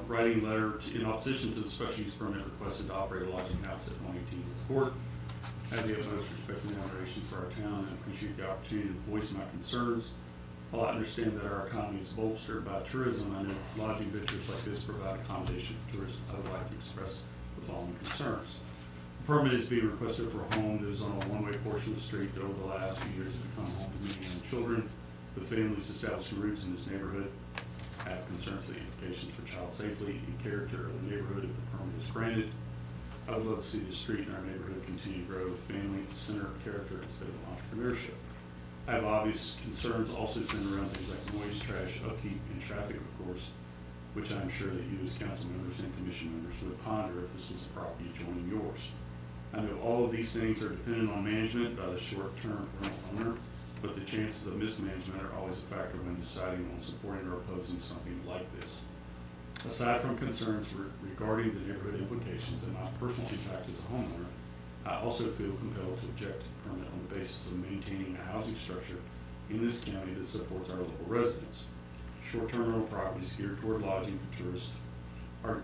Speaker 3: Writing a letter in opposition to the special use permit requested to operate a lodging house at 118 North Court. I have the utmost respect and admiration for our town and appreciate the opportunity to voice my concerns. While I understand that our economy is bolstered by tourism, I know lodging ventures like this provide accommodation for tourists. I would like to express the following concerns. The permit is being requested for a home that is on a one-way portion of the street that over the last few years has become home to many young children with families establishing roots in this neighborhood. I have concerns for the implications for child safety and character of the neighborhood if the permit is granted. I would love to see the street in our neighborhood continue to grow with family, center, character instead of entrepreneurship. I have obvious concerns also centered around things like noise, trash, upkeep, and traffic, of course, which I'm sure that you as council members and commission members would ponder if this was a property adjoining yours. I know all of these things are dependent on management by the short-term rental owner, but the chances of mismanagement are always a factor when deciding on supporting or opposing something like this. Aside from concerns regarding the neighborhood implications and my personal impact as a homeowner, I also feel compelled to object to the permit on the basis of maintaining a housing structure in this county that supports our local residents. Short-term rental properties geared toward lodging for tourists are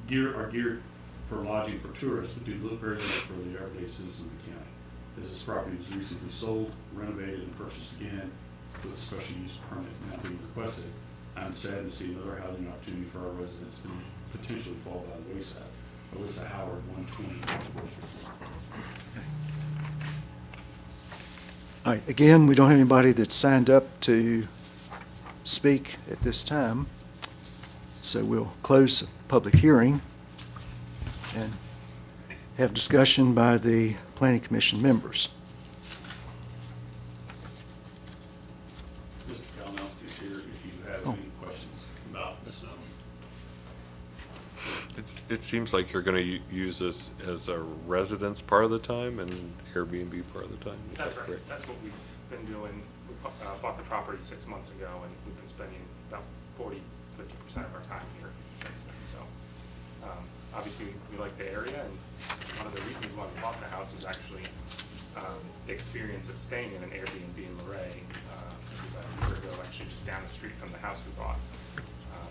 Speaker 3: geared for lodging for tourists, but do very little for the everyday citizens of the county. As this property was recently sold, renovated, and purchased again with a special use permit now being requested, I'm sad to see another housing opportunity for our residents potentially fall by the wayside. Alyssa Howard, 120 North Court Street.
Speaker 1: All right, again, we don't have anybody that's signed up to speak at this time, so we'll close the public hearing and have discussion by the Planning Commission members.
Speaker 3: Mr. Kalinowski is here if you have any questions about this.
Speaker 4: It seems like you're going to use this as a residence part of the time and Airbnb part of the time. Is
Speaker 10: That's
Speaker 4: that
Speaker 10: right.
Speaker 4: correct?
Speaker 10: That's what we've been doing. We bought the property 6 months ago, and we've been spending about 40–50% of our time here since then. So, obviously, we like the area, and one of the reasons why we bought the house was actually the experience of staying in an Airbnb in Luray about a year ago, actually just down the street from the house we bought.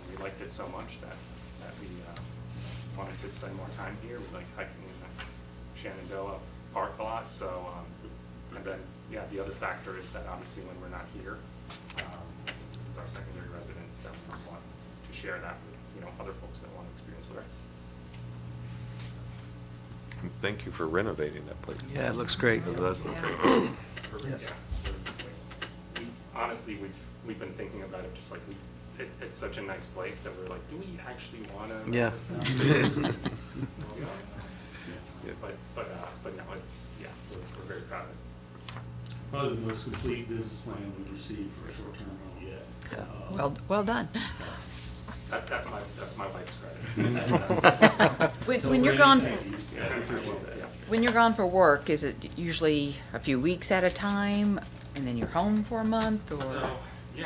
Speaker 10: We liked it so much that we wanted to spend more time here. We like hiking in the Shenandoah Park a lot. So, and then, yeah, the other factor is that obviously when we're not here, this is our secondary residence, that we want to share that with, other folks that want to experience Luray.
Speaker 4: And thank you for renovating that place.
Speaker 6: Yeah, it looks great.
Speaker 4: It does look great.
Speaker 7: Yes.
Speaker 10: Yeah. Honestly, we've been thinking about it, just like it's such a nice place that we're like, do we actually want to?
Speaker 6: Yeah.
Speaker 10: But no, it's, yeah, we're very proud of it.
Speaker 3: Probably the most complete business plan we've received for a short-term rental yet.
Speaker 5: Well done.
Speaker 10: That's my wife's credit.
Speaker 5: When you're gone,
Speaker 3: Thank you. Yeah, I appreciate that.
Speaker 5: when you're gone for work, is it usually a few weeks at a time, and then you're home for a month, or?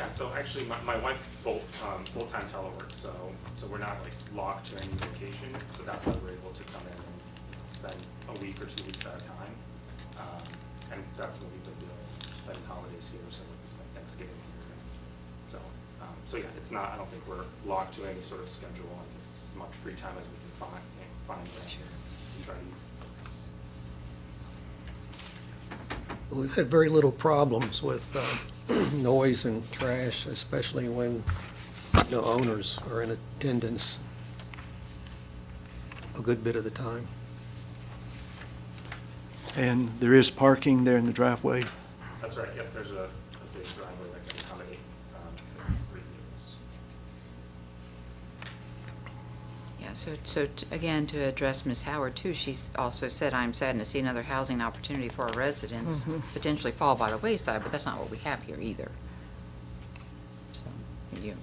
Speaker 10: So actually, my wife full-time teleworks, so we're not like locked to any location, so that's why we're able to come in and spend a week or 2 weeks at a time. And that's what we've been doing, spending holidays here, so we can spend Thanksgiving here. So yeah, it's not, I don't think we're locked to any sort of schedule, and it's as much free time as we can find and try to use.
Speaker 7: We've had very little problems with noise and trash, especially when no owners are in attendance a good bit of the time.
Speaker 1: And there is parking there in the driveway.
Speaker 10: That's right, yep, there's a big driveway that can accommodate these 3 vehicles.
Speaker 5: Yeah, again, to address Ms. Howard too, she's also said, I'm saddened to see another housing opportunity for our residents potentially fall by the wayside, but that's not what we have here either. So, you.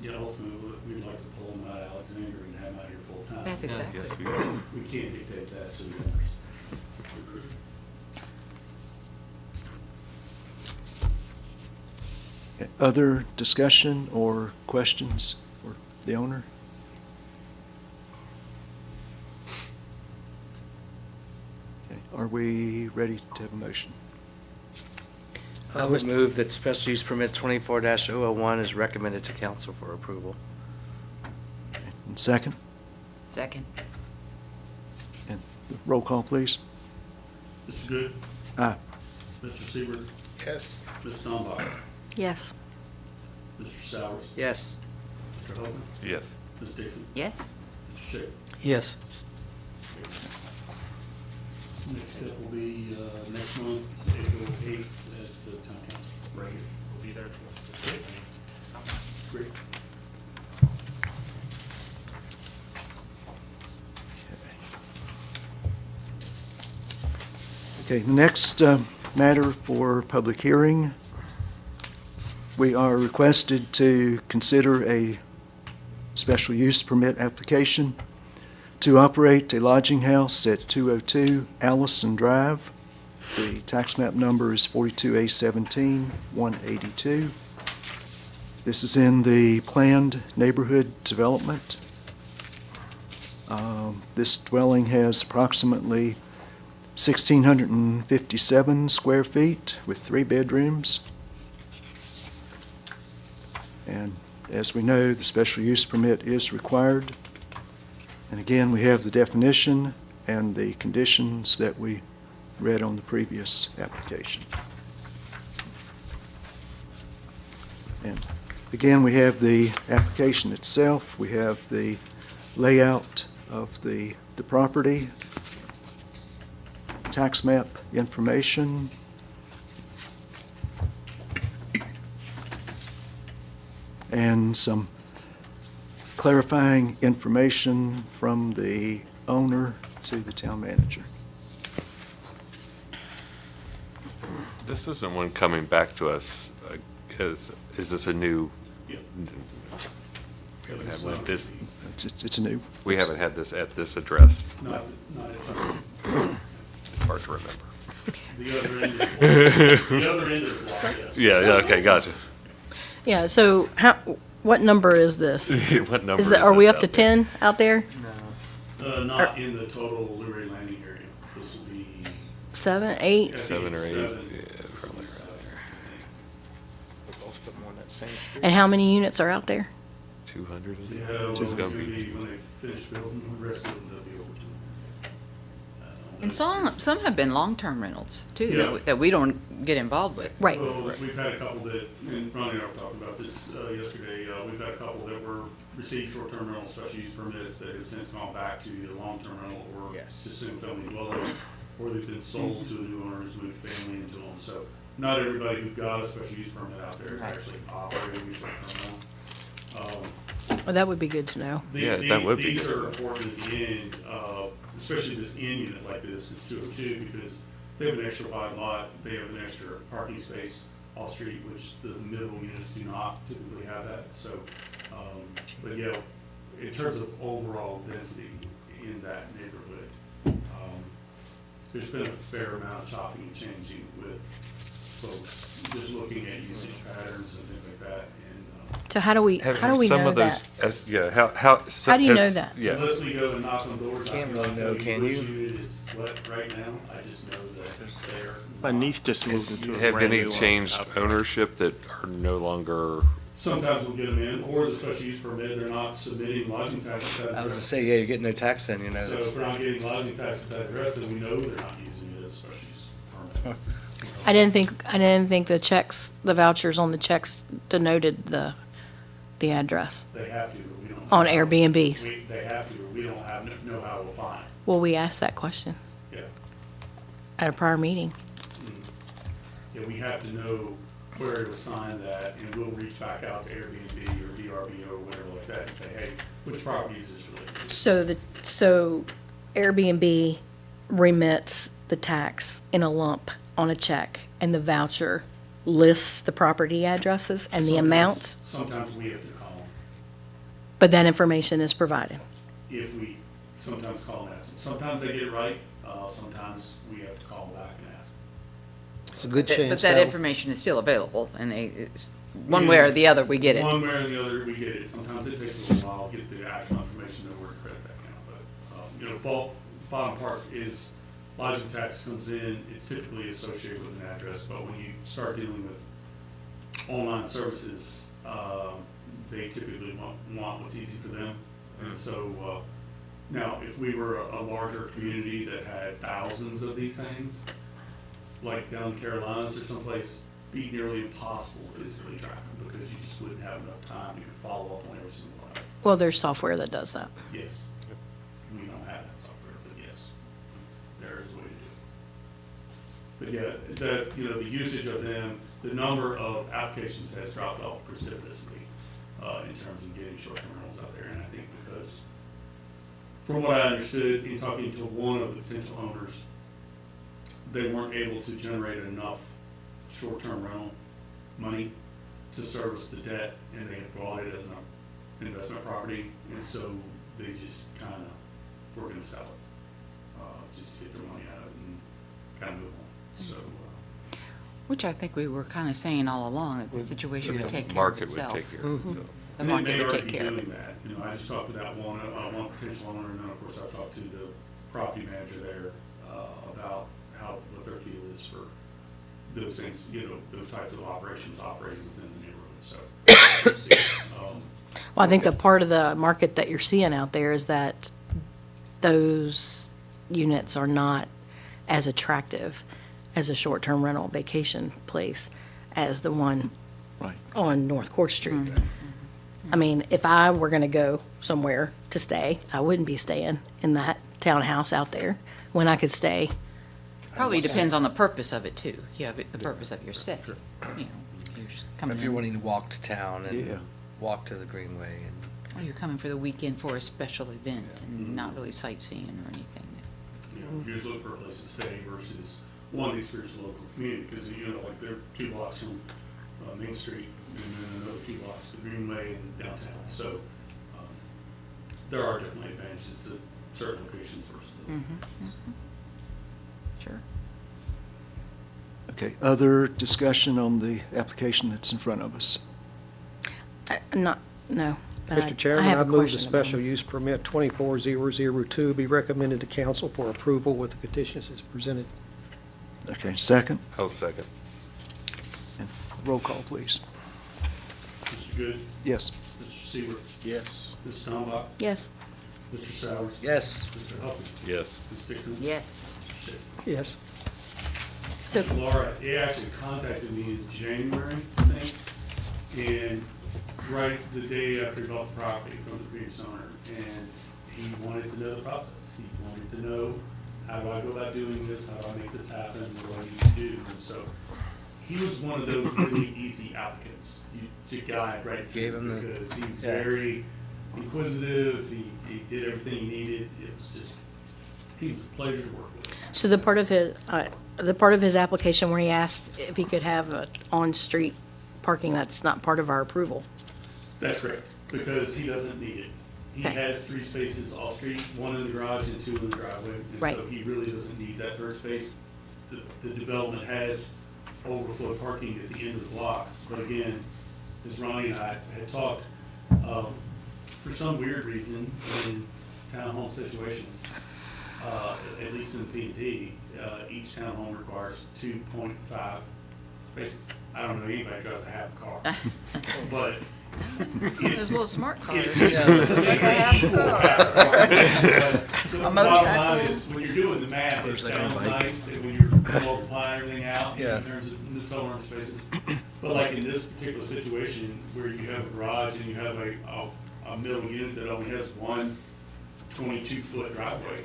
Speaker 3: Yeah, ultimately, we'd like to pull them out of Alexandria and have them out here full-time.
Speaker 5: That's exactly.
Speaker 4: Yes, we
Speaker 3: We can't dictate that to the owners.
Speaker 1: Other discussion or questions for the owner? Okay, are we ready to have a motion?
Speaker 6: I would move that special use permit 24-001 is recommended to council for approval.
Speaker 1: And second?
Speaker 5: Second.
Speaker 1: And roll call, please.
Speaker 3: Mr. Good?
Speaker 1: Aye.
Speaker 3: Mr. Seaver?
Speaker 9: Yes.
Speaker 3: Ms. Steinbach?
Speaker 8: Yes.
Speaker 3: Mr. Sowers?
Speaker 6: Yes.
Speaker 3: Mr. Hoagland?
Speaker 4: Yes.
Speaker 3: Ms. Dixon?
Speaker 5: Yes?
Speaker 3: Mr. Schaefer?
Speaker 7: Yes.
Speaker 3: Next step will be next month, April 8th, at the town council.
Speaker 10: Right, we'll be there.
Speaker 3: Great.
Speaker 1: Okay, the next matter for public hearing, we are requested to consider a special use permit application to operate a lodging house at 202 Allison Drive. The tax map number is 42A17-182. This is in the planned neighborhood development. This dwelling has approximately 1,657 square feet with 3 bedrooms. And as we know, the special use permit is required. And again, we have the definition and the conditions that we read on the previous application. And again, we have the application itself. We have the layout of the property, tax map information, and some clarifying information from the owner to the town manager.
Speaker 4: This isn't one coming back to us. Is this a new?
Speaker 3: Yeah.
Speaker 4: We haven't had one at this.
Speaker 1: It's new.
Speaker 4: We haven't had this at this address.
Speaker 3: Not at
Speaker 4: Hard to remember.
Speaker 3: the other end of the block, yes.
Speaker 4: Yeah. Okay. Gotcha.
Speaker 8: Yeah, so what number is this?
Speaker 4: What number is
Speaker 8: Are we
Speaker 4: this
Speaker 8: up to
Speaker 4: out there?
Speaker 8: 10 out there?
Speaker 3: Not in the total Luray landing area. This will be.
Speaker 8: 7, 8?
Speaker 3: I think
Speaker 4: 7 or
Speaker 3: it's
Speaker 4: 8.
Speaker 3: seven.
Speaker 4: Yeah,
Speaker 3: This
Speaker 4: probably
Speaker 3: is seven, I think.
Speaker 9: Most of them on that same street.
Speaker 8: And how many units are out there?
Speaker 4: 200. Is
Speaker 3: Yeah,
Speaker 4: it?
Speaker 3: well,
Speaker 4: It's
Speaker 3: it's
Speaker 4: gonna
Speaker 3: gonna
Speaker 4: be.
Speaker 3: be when they finish building, the rest of them, they'll be over to.
Speaker 5: And some have been long-term rentals too,
Speaker 3: Yeah.
Speaker 5: that we don't get involved with.
Speaker 8: Right.
Speaker 3: Well, we've had a couple that, and Ronnie and I were talking about this yesterday, we've had a couple that received short-term rental special use permits that have since gone back to either long-term rental or
Speaker 9: Yes.
Speaker 3: just single-family dwelling, or they've been sold to a new owner who's moved family into them. So not everybody who got a special use permit out there is
Speaker 5: Right.
Speaker 3: actually operating a short-term rental.
Speaker 8: Well, that would be good to know.
Speaker 4: Yeah, that would be
Speaker 3: These
Speaker 4: good.
Speaker 3: are important at the end, especially this end unit like this, it's 202, because they have an extra wide lot, they have an extra parking space off-street, which the middle units do not typically have that, so, but yeah, in terms of overall density in that neighborhood, there's been a fair amount of chopping and changing with folks, just looking at usage patterns and things like that, and,
Speaker 8: So how do we
Speaker 4: Have
Speaker 8: know
Speaker 4: some of those?
Speaker 8: that?
Speaker 4: Yeah.
Speaker 8: How do you know that?
Speaker 4: Yeah.
Speaker 3: unless we go and knock on doors, I
Speaker 6: Can't
Speaker 3: cannot
Speaker 6: really know,
Speaker 3: tell
Speaker 6: can
Speaker 3: which
Speaker 6: you?
Speaker 3: unit is what right now, I just know that they're.
Speaker 9: My niece just moved into a
Speaker 4: Have
Speaker 9: brand
Speaker 4: any
Speaker 9: new one
Speaker 4: changed
Speaker 9: out there.
Speaker 4: ownership that are no longer?
Speaker 3: Sometimes we'll get them in, or the special use permit, they're not submitting lodging tax at that
Speaker 6: I was to
Speaker 3: address.
Speaker 6: say, yeah, you get no tax then, you know.
Speaker 3: So if we're not getting lodging tax at that address, then we know they're not using it as a special use permit.
Speaker 8: I didn't think the checks, the vouchers on the checks denoted the address
Speaker 3: They have to, but we don't.
Speaker 8: on Airbnbs.
Speaker 3: They have to, but we don't know how to apply.
Speaker 8: Well, we asked that question
Speaker 3: Yeah.
Speaker 8: at a prior meeting.
Speaker 3: Yeah, we have to know where to assign that, and we'll reach back out to Airbnb or VRBO or whatever like that and say, hey, which property is this related to?
Speaker 8: So Airbnb remits the tax in a lump on a check, and the voucher lists the property addresses and the amounts,
Speaker 3: Sometimes we have to call them,
Speaker 8: but that information is provided.
Speaker 3: if we sometimes call and ask them. Sometimes they get it right, sometimes we have to call back and ask.
Speaker 7: It's a good
Speaker 5: But
Speaker 7: chance
Speaker 5: that
Speaker 7: that,
Speaker 5: information is still available, and one way or the other, we get it.
Speaker 3: One way or the other, we get it. Sometimes it takes a little while to get the actual information of where to credit that account. But, bottom part is lodging tax comes in, it's typically associated with an address, but when you start dealing with online services, they typically want what's easy for them. And so, now, if we were a larger community that had thousands of these things, like down in the Carolinas or someplace, be nearly impossible to physically track them because you just wouldn't have enough time to follow up on every single one.
Speaker 8: Well, there's software that does that.
Speaker 3: Yes. We don't have that software, but yes, there is a way to do it. But yeah, the usage of them, the number of applications has dropped off precipitously in terms of getting short-term rentals out there. And I think because, from what I understood in talking to one of the potential owners, they weren't able to generate enough short-term rental money to service the debt, and they had bought it as an investment property, and so they just kind of were going to sell it, just to get their money out of it and kind of move on. So,
Speaker 5: Which I think we were kind of saying all along, that the situation would take care of
Speaker 4: Market would
Speaker 5: itself.
Speaker 4: take care of itself.
Speaker 5: The market
Speaker 3: they
Speaker 5: would
Speaker 3: may
Speaker 5: take care of
Speaker 3: already
Speaker 5: it.
Speaker 3: be doing that. I just talked to that one potential owner, and then of course I talked to the property manager there about what their feel is for those things, those types of operations operating within the neighborhood. So, we'll see.
Speaker 8: Well, I think the part of the market that you're seeing out there is that those units are not as attractive as a short-term rental vacation place as the one
Speaker 1: Right.
Speaker 8: on North Court Street. I mean, if I were going to go somewhere to stay, I wouldn't be staying in that townhouse out there when I could stay.
Speaker 5: Probably depends on the purpose of it too. You have the purpose of your stay. You're just coming
Speaker 6: If you're
Speaker 5: in,
Speaker 6: wanting to walk to town
Speaker 1: Yeah.
Speaker 6: and walk to the Greenway and
Speaker 5: or you're coming for the weekend for a special event and not really sightseeing or anything.
Speaker 3: You're just looking for a place to stay versus one experience the local community, because like they're 2 blocks from Main Street and then another 2 blocks to Greenway and downtown. So there are definitely advantages to certain locations versus other locations.
Speaker 5: Sure.
Speaker 1: Okay, other discussion on the application that's in front of us?
Speaker 8: No. but I
Speaker 7: Mr. Chairman,
Speaker 8: have a
Speaker 7: I move the
Speaker 8: question about
Speaker 7: special
Speaker 8: it.
Speaker 7: use permit 24002 be recommended to council for approval with the conditions as presented.
Speaker 1: Okay, second,
Speaker 4: I'll second.
Speaker 1: roll call, please.
Speaker 3: Mr. Good,
Speaker 1: Yes.
Speaker 3: Mr. Seaver,
Speaker 9: Yes.
Speaker 3: Ms. Steinbach,
Speaker 8: Yes.
Speaker 3: Mr. Sowers.
Speaker 6: yes.
Speaker 3: Mr. Huppert,
Speaker 4: Yes.
Speaker 3: Ms. Dixon.
Speaker 5: Yes.
Speaker 3: Mr. Shea.
Speaker 7: Yes.
Speaker 8: So,
Speaker 3: Laura, he actually contacted me in January, I think, and right the day after he bought the property from the previous owner, and he wanted to know the process. He wanted to know, how do I go about doing this? How do I make this happen? What do I need to do? And so he was one of those really easy applicants to guide right through.
Speaker 6: Gave him the-
Speaker 3: because he was
Speaker 6: yeah.
Speaker 3: very inquisitive. He did everything he needed. It was just, he was a pleasure to work with.
Speaker 8: so the part of his application where he asked if he could have on-street parking, that's not part of our approval.
Speaker 3: That's correct, because he doesn't need it. He
Speaker 8: Okay.
Speaker 3: has 3 spaces off-street, 1 in the garage and 2 in the driveway. And
Speaker 8: Right.
Speaker 3: so he really doesn't need that third space. The development has overflow parking at the end of the block. But again, as Ronnie and I had talked, for some weird reason, in townhome situations, at least in P&D, each townhome requires 2.5 spaces. I don't know anybody who drives a half a car, but
Speaker 5: Those little smart cars.
Speaker 3: The bottom
Speaker 5: motorcycle.
Speaker 3: line is, when you're doing the math, it sounds nice, and when you're multiplying everything out
Speaker 6: Yeah.
Speaker 3: in terms of the total number of spaces. But like in this particular situation, where you have a garage and you have a middle unit that only has one 22-foot driveway,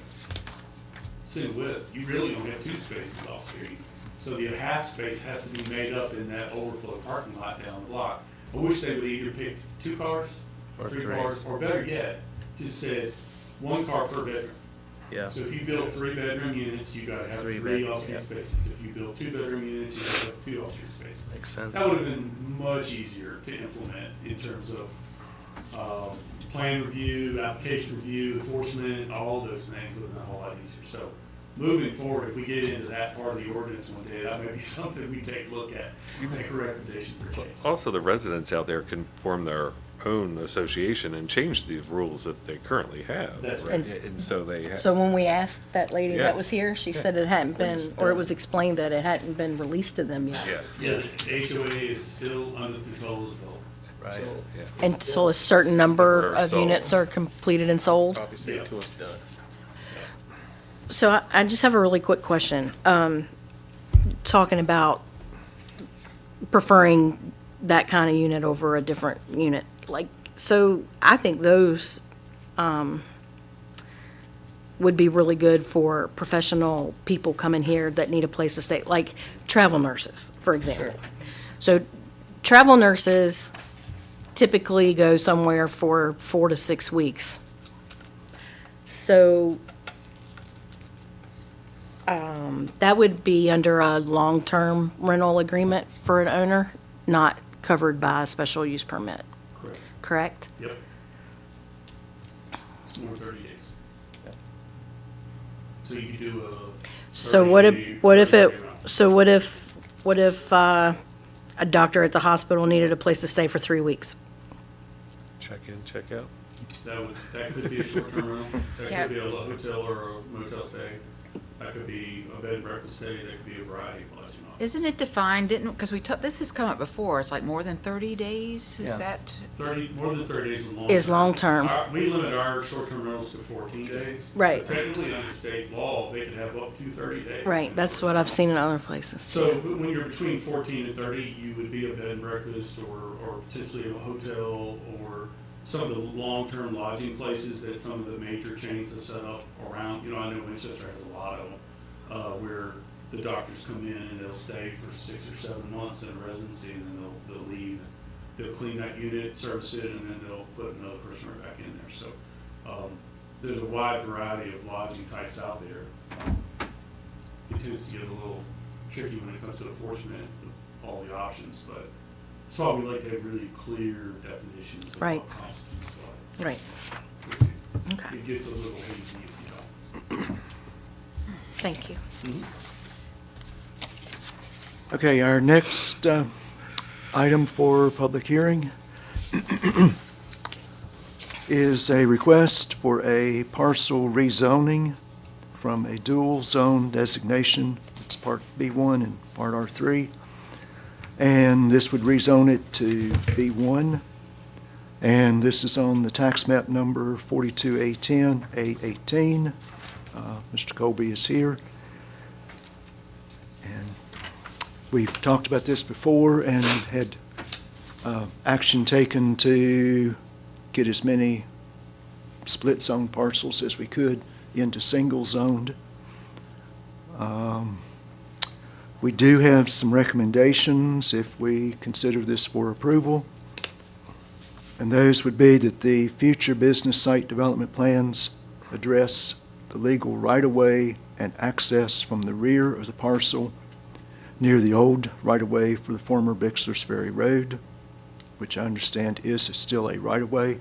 Speaker 3: single width, you really only have 2 spaces off street. So the half space has to be made up in that overflow parking lot down the block. I wish they would either pick 2 cars,
Speaker 6: Or
Speaker 3: 3
Speaker 6: 3.
Speaker 3: cars, or better yet, just said 1 car per bedroom.
Speaker 6: Yeah.
Speaker 3: So if you build 3-bedroom units, you gotta have
Speaker 6: 3
Speaker 3: 3
Speaker 6: bed,
Speaker 3: off-street
Speaker 6: yeah.
Speaker 3: spaces. If you build 2-bedroom units, you gotta have 2 off-street spaces.
Speaker 6: Makes sense.
Speaker 3: That would have been much easier to implement in terms of plan review, application review, enforcement, all those things would have been a whole lot easier. So moving forward, if we get into that part of the ordinance one day, that may be something we take a look at, make a recommendation for change.
Speaker 4: Also, the residents out there can form their own association and change the rules that they currently have.
Speaker 3: That's right.
Speaker 4: And so they have.
Speaker 8: So when we asked that lady
Speaker 4: Yeah.
Speaker 8: that was here, she said it hadn't been, or it was explained that it hadn't been released to them yet.
Speaker 4: Yeah.
Speaker 3: Yeah, the HOA is still under the control of the developer.
Speaker 6: Right.
Speaker 4: Yeah.
Speaker 8: Until a certain number
Speaker 4: Or
Speaker 8: of
Speaker 4: sold.
Speaker 8: units are completed and sold.
Speaker 9: Probably say it till it's done.
Speaker 8: So I just have a really quick question. Talking about preferring that kind of unit over a different unit, like, so I think those would be really good for professional people coming here that need a place to stay, like travel nurses, for example. So travel nurses typically go somewhere for 4 to 6 weeks. So that would be under a long-term rental agreement for an owner, not covered by a special use permit,
Speaker 3: Correct.
Speaker 8: correct?
Speaker 3: Yep. It's more than 30 days. So you could do a.
Speaker 8: So what if, what if a doctor at the hospital needed a place to stay for 3 weeks?
Speaker 4: Check in, check out.
Speaker 3: That could be a short-term rental, that
Speaker 5: Yeah.
Speaker 3: could be a hotel or a motel stay, that could be a bed and breakfast stay, that could be a variety of lodging options.
Speaker 5: Isn't it defined, because this has come up before, it's like more than 30 days?
Speaker 6: Yeah.
Speaker 5: Is that,
Speaker 3: More than 30 days is long.
Speaker 8: Is long-term.
Speaker 3: We limit our short-term rentals to 14 days.
Speaker 8: Right.
Speaker 3: But technically, under state law, they can have up to 30 days.
Speaker 8: Right, that's what I've seen in other places.
Speaker 3: So when you're between 14 and 30, you would be a bed and breakfast or potentially a hotel or some of the long-term lodging places that some of the major chains have set up around. You know, I know Winchester has a lot of them, where the doctors come in and they'll stay for 6 or 7 months in residency, and then they'll leave. They'll clean that unit, service it, and then they'll put another person right back in there. So there's a wide variety of lodging types out there. It tends to get a little tricky when it comes to enforcement of all the options, but that's why we like to have really clear definitions of
Speaker 8: Right.
Speaker 3: what constitutes lodging.
Speaker 8: Right,
Speaker 3: Because
Speaker 8: okay,
Speaker 3: it gets a little hazy if you don't.
Speaker 8: thank you.
Speaker 1: Okay, our next item for public hearing is a request for a parcel rezoning from a dual zone designation. It's Part B1 and Part R3. And this would rezone it to B1. And this is on the tax map number 42A10, A18. Mr. Colby is here. And we've talked about this before and had action taken to get as many split zone parcels as we could into single zoned. We do have some recommendations if we consider this for approval. And those would be that the future business site development plans address the legal right-of-way and access from the rear of the parcel near the old right-of-way for the former Bixler's Ferry Road, which I understand is still a right-of-way.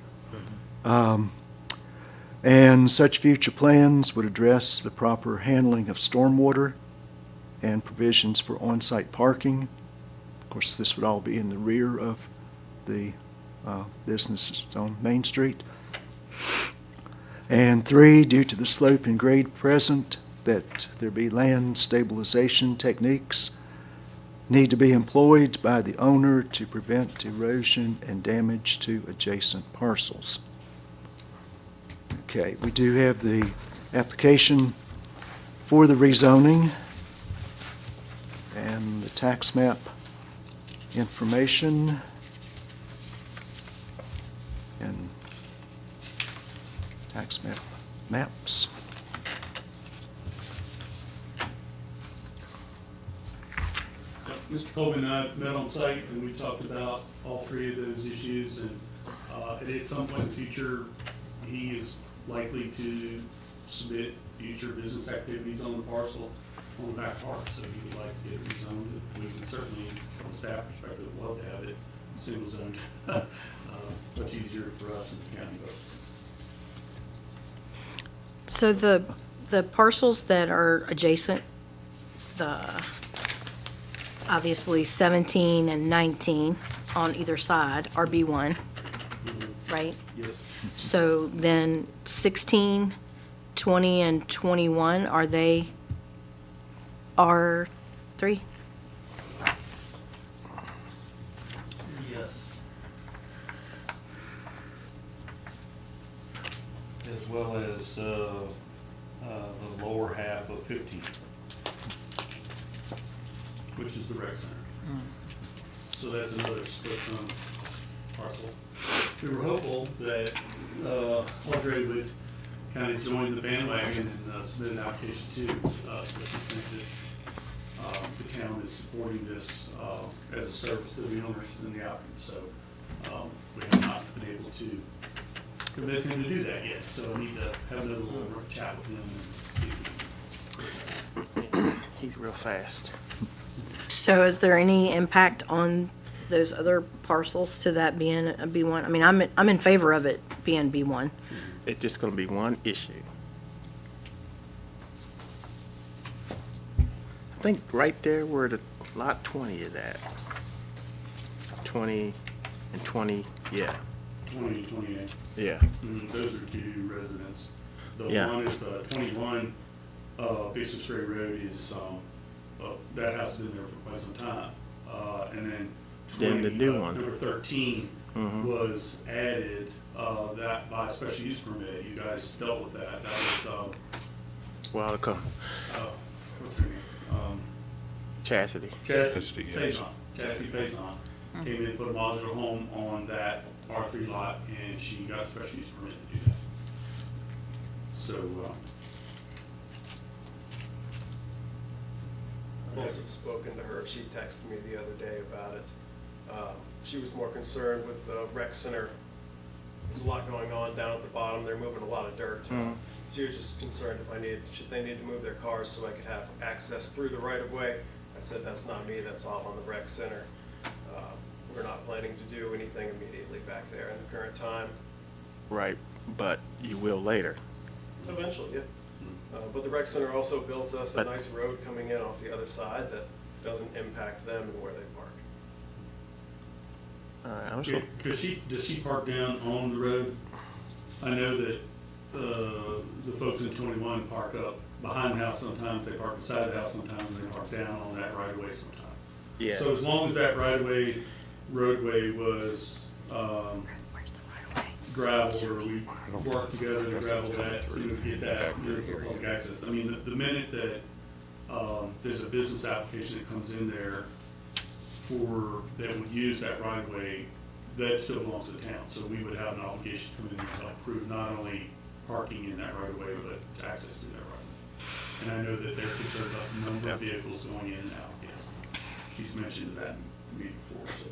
Speaker 1: And such future plans would address the proper handling of stormwater and provisions for on-site parking. Of course, this would all be in the rear of the businesses on Main Street. And 3, due to the slope and grade present, that there be land stabilization techniques need to be employed by the owner to prevent erosion and damage to adjacent parcels. Okay, we do have the application for the rezoning and the tax map information and tax map maps.
Speaker 3: Mr. Colby and I met on site, and we talked about all 3 of those issues, and at some point in the future, he is likely to submit future business activities on the parcel on the back part, so he would like to get it rezoned. We can certainly, from a staff perspective, love to have it single zoned, much easier for us in the county, but
Speaker 8: So the the parcels that are adjacent, the, obviously 17 and 19 on either side are B1, right?
Speaker 3: Yes.
Speaker 8: So then 16, 20, and 21, are they R3?
Speaker 3: Yes. As well as the lower half of 15, which is the rec center. So that's another split zone parcel. We were hopeful that Luray would kind of join the bandwagon and submit an application too, especially since it's, the town is supporting this as a service to the owners and the applicants. So we have not been able to convince him to do that yet. So I need to have another little chat with him and see if we can push that.
Speaker 9: He's real fast.
Speaker 8: So is there any impact on those other parcels to that being a B1? I mean, I'm in favor of it being B1.
Speaker 9: It's just gonna be one issue. I think right there where the lot 20 is at. 20 and 20, yeah,
Speaker 3: 20 and 28.
Speaker 9: yeah.
Speaker 3: Those are two residents. The
Speaker 9: Yeah.
Speaker 3: one is 21 Bishop Strait Road is, that house has been there for quite some time. And then
Speaker 9: Then the
Speaker 3: 20,
Speaker 9: new one.
Speaker 3: number 13
Speaker 9: Mhm.
Speaker 3: was added, that by special use permit. You guys dealt with that. That was,
Speaker 9: While to come.
Speaker 3: what's her name?
Speaker 9: Chastity.
Speaker 3: Chastity
Speaker 4: yes.
Speaker 3: Faison. Chastity Faison came in and put a modular home on that R3 lot, and she got a special use permit to do that. So,
Speaker 11: I've also spoken to her. She texted me the other day about it. She was more concerned with the rec center. There's a lot going on down at the bottom. They're moving a lot of dirt. She was just concerned should they need to move their cars so I could have access through the right of way. I said, that's not me, that's all on the rec center. We're not planning to do anything immediately back there in the current time.
Speaker 9: Right, but you will later.
Speaker 11: Eventually, yeah. But the rec center also built us a
Speaker 9: But-
Speaker 11: nice road coming in off the other side that doesn't impact them and where they park.
Speaker 9: All right, I'm
Speaker 3: yeah,
Speaker 9: just,
Speaker 3: does she park down on the road? I know that the folks in 21 park up behind the house sometimes, they park beside the house sometimes, and they park down on that right of way sometimes.
Speaker 9: yeah.
Speaker 3: So as long as that right of way, roadway was gravel, or we work together to gravel that, to get that, for public access. I mean, the minute that there's a business application that comes in there that would use that right of way, that still belongs to the town. So we would have an obligation to come in and help approve not only parking in that right of way, but access to that right of way. And I know that they're concerned about the number of vehicles going in and out, yes. She's mentioned that to me before, so.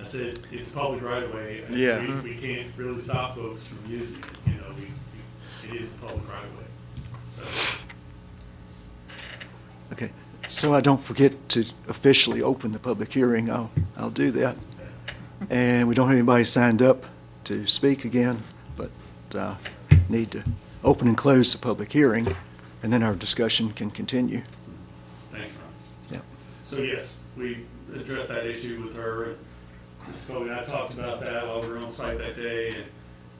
Speaker 3: I said, it's a public right of way.
Speaker 9: Yeah.
Speaker 3: We can't really stop folks from using it, you know, it is a public right of way, so.
Speaker 1: Okay, so I don't forget to officially open the public hearing, I'll do that. And we don't have anybody signed up to speak again, but need to open and close the public hearing, and then our discussion can continue.
Speaker 3: Thanks, Ron.
Speaker 1: Yep.
Speaker 3: So yes, we addressed that issue with her. Mr. Coley and I talked about that while we were on site that day, and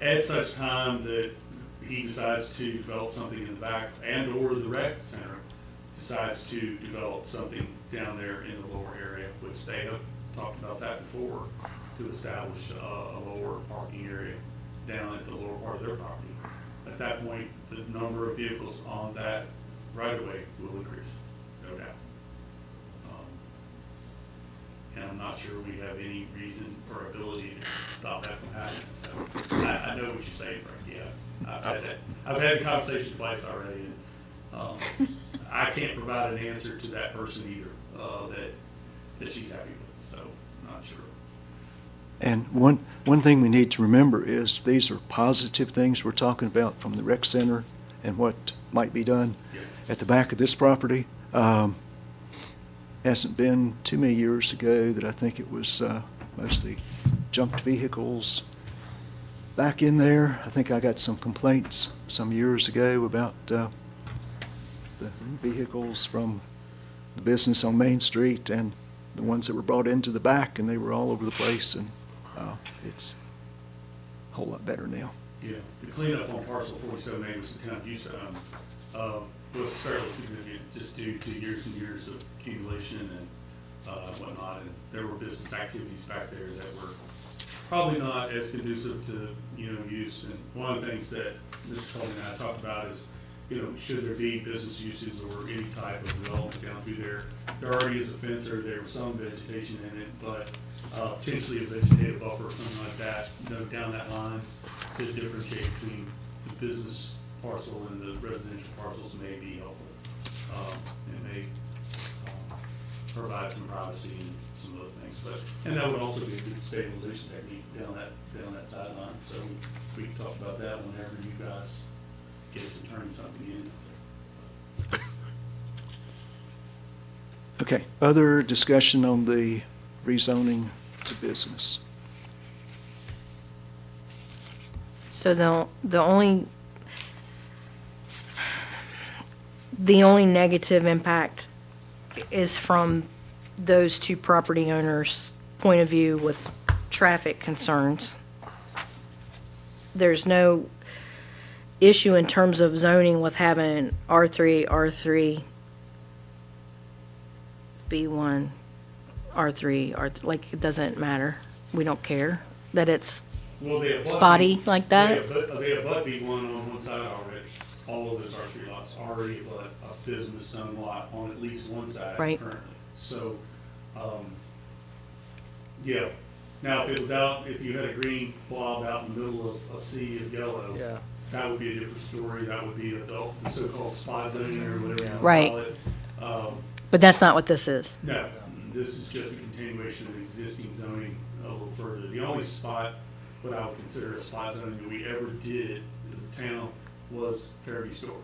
Speaker 3: at such time that he decides to develop something in the back, and/or the rec center decides to develop something down there in the lower area, which they have talked about that before, to establish a lower parking area down at the lower part of their property. At that point, the number of vehicles on that right-of-way will increase, no doubt. And I'm not sure we have any reason or ability to stop that from happening, so I know what you're saying, Frank, yeah. I've had the conversation twice already, and I can't provide an answer to that person either, that she's happy with, so I'm not sure.
Speaker 1: And one thing we need to remember is these are positive things we're talking about from the rec center and what might be done at the back of this property. Hasn't been too many years ago that I think it was mostly junked vehicles back in there. I think I got some complaints some years ago about the vehicles from the business on Main Street and the ones that were brought into the back, and they were all over the place, and it's a whole lot better now.
Speaker 3: Yeah, the cleanup on parcel 47A, which the town used to own, was fairly significant, just due to years and years of accumulation and whatnot. And there were business activities back there that were probably not as conducive to, use. And one of the things that Mr. Colby and I talked about is, should there be business uses or any type of development down through there? There already is a fence, or there was some vegetation in it, but potentially a vegetative buffer or something like that, down that line to differentiate between the business parcel and the residential parcels may be helpful. It may provide some privacy and some other things, and that would also be a good stabilization technique down that sideline. So we can talk about that whenever you guys get to turning something in.
Speaker 1: Okay, other discussion on the rezoning to business?
Speaker 8: So the only negative impact is from those two property owners' point of view with traffic concerns. There's no issue in terms of zoning with having R3, R3, B1, R3, like, it doesn't matter. We don't care that it's
Speaker 3: Well, they abut
Speaker 8: spotty like that.
Speaker 3: They abut B1 on one side already. All of those R3 lots already abut a business zone lot on at least one side
Speaker 8: Right.
Speaker 3: currently. So, yeah. Now, if you had a green blob out in the middle of a sea of yellow,
Speaker 6: Yeah.
Speaker 3: that would be a different story. That would be the so-called spot zoning or whatever you want to
Speaker 8: Right.
Speaker 3: call it.
Speaker 8: But that's not what this is.
Speaker 3: No, this is just a continuation of existing zoning a little further. The only spot, what I would consider a spot zoning that we ever did as a town was Fairview Store.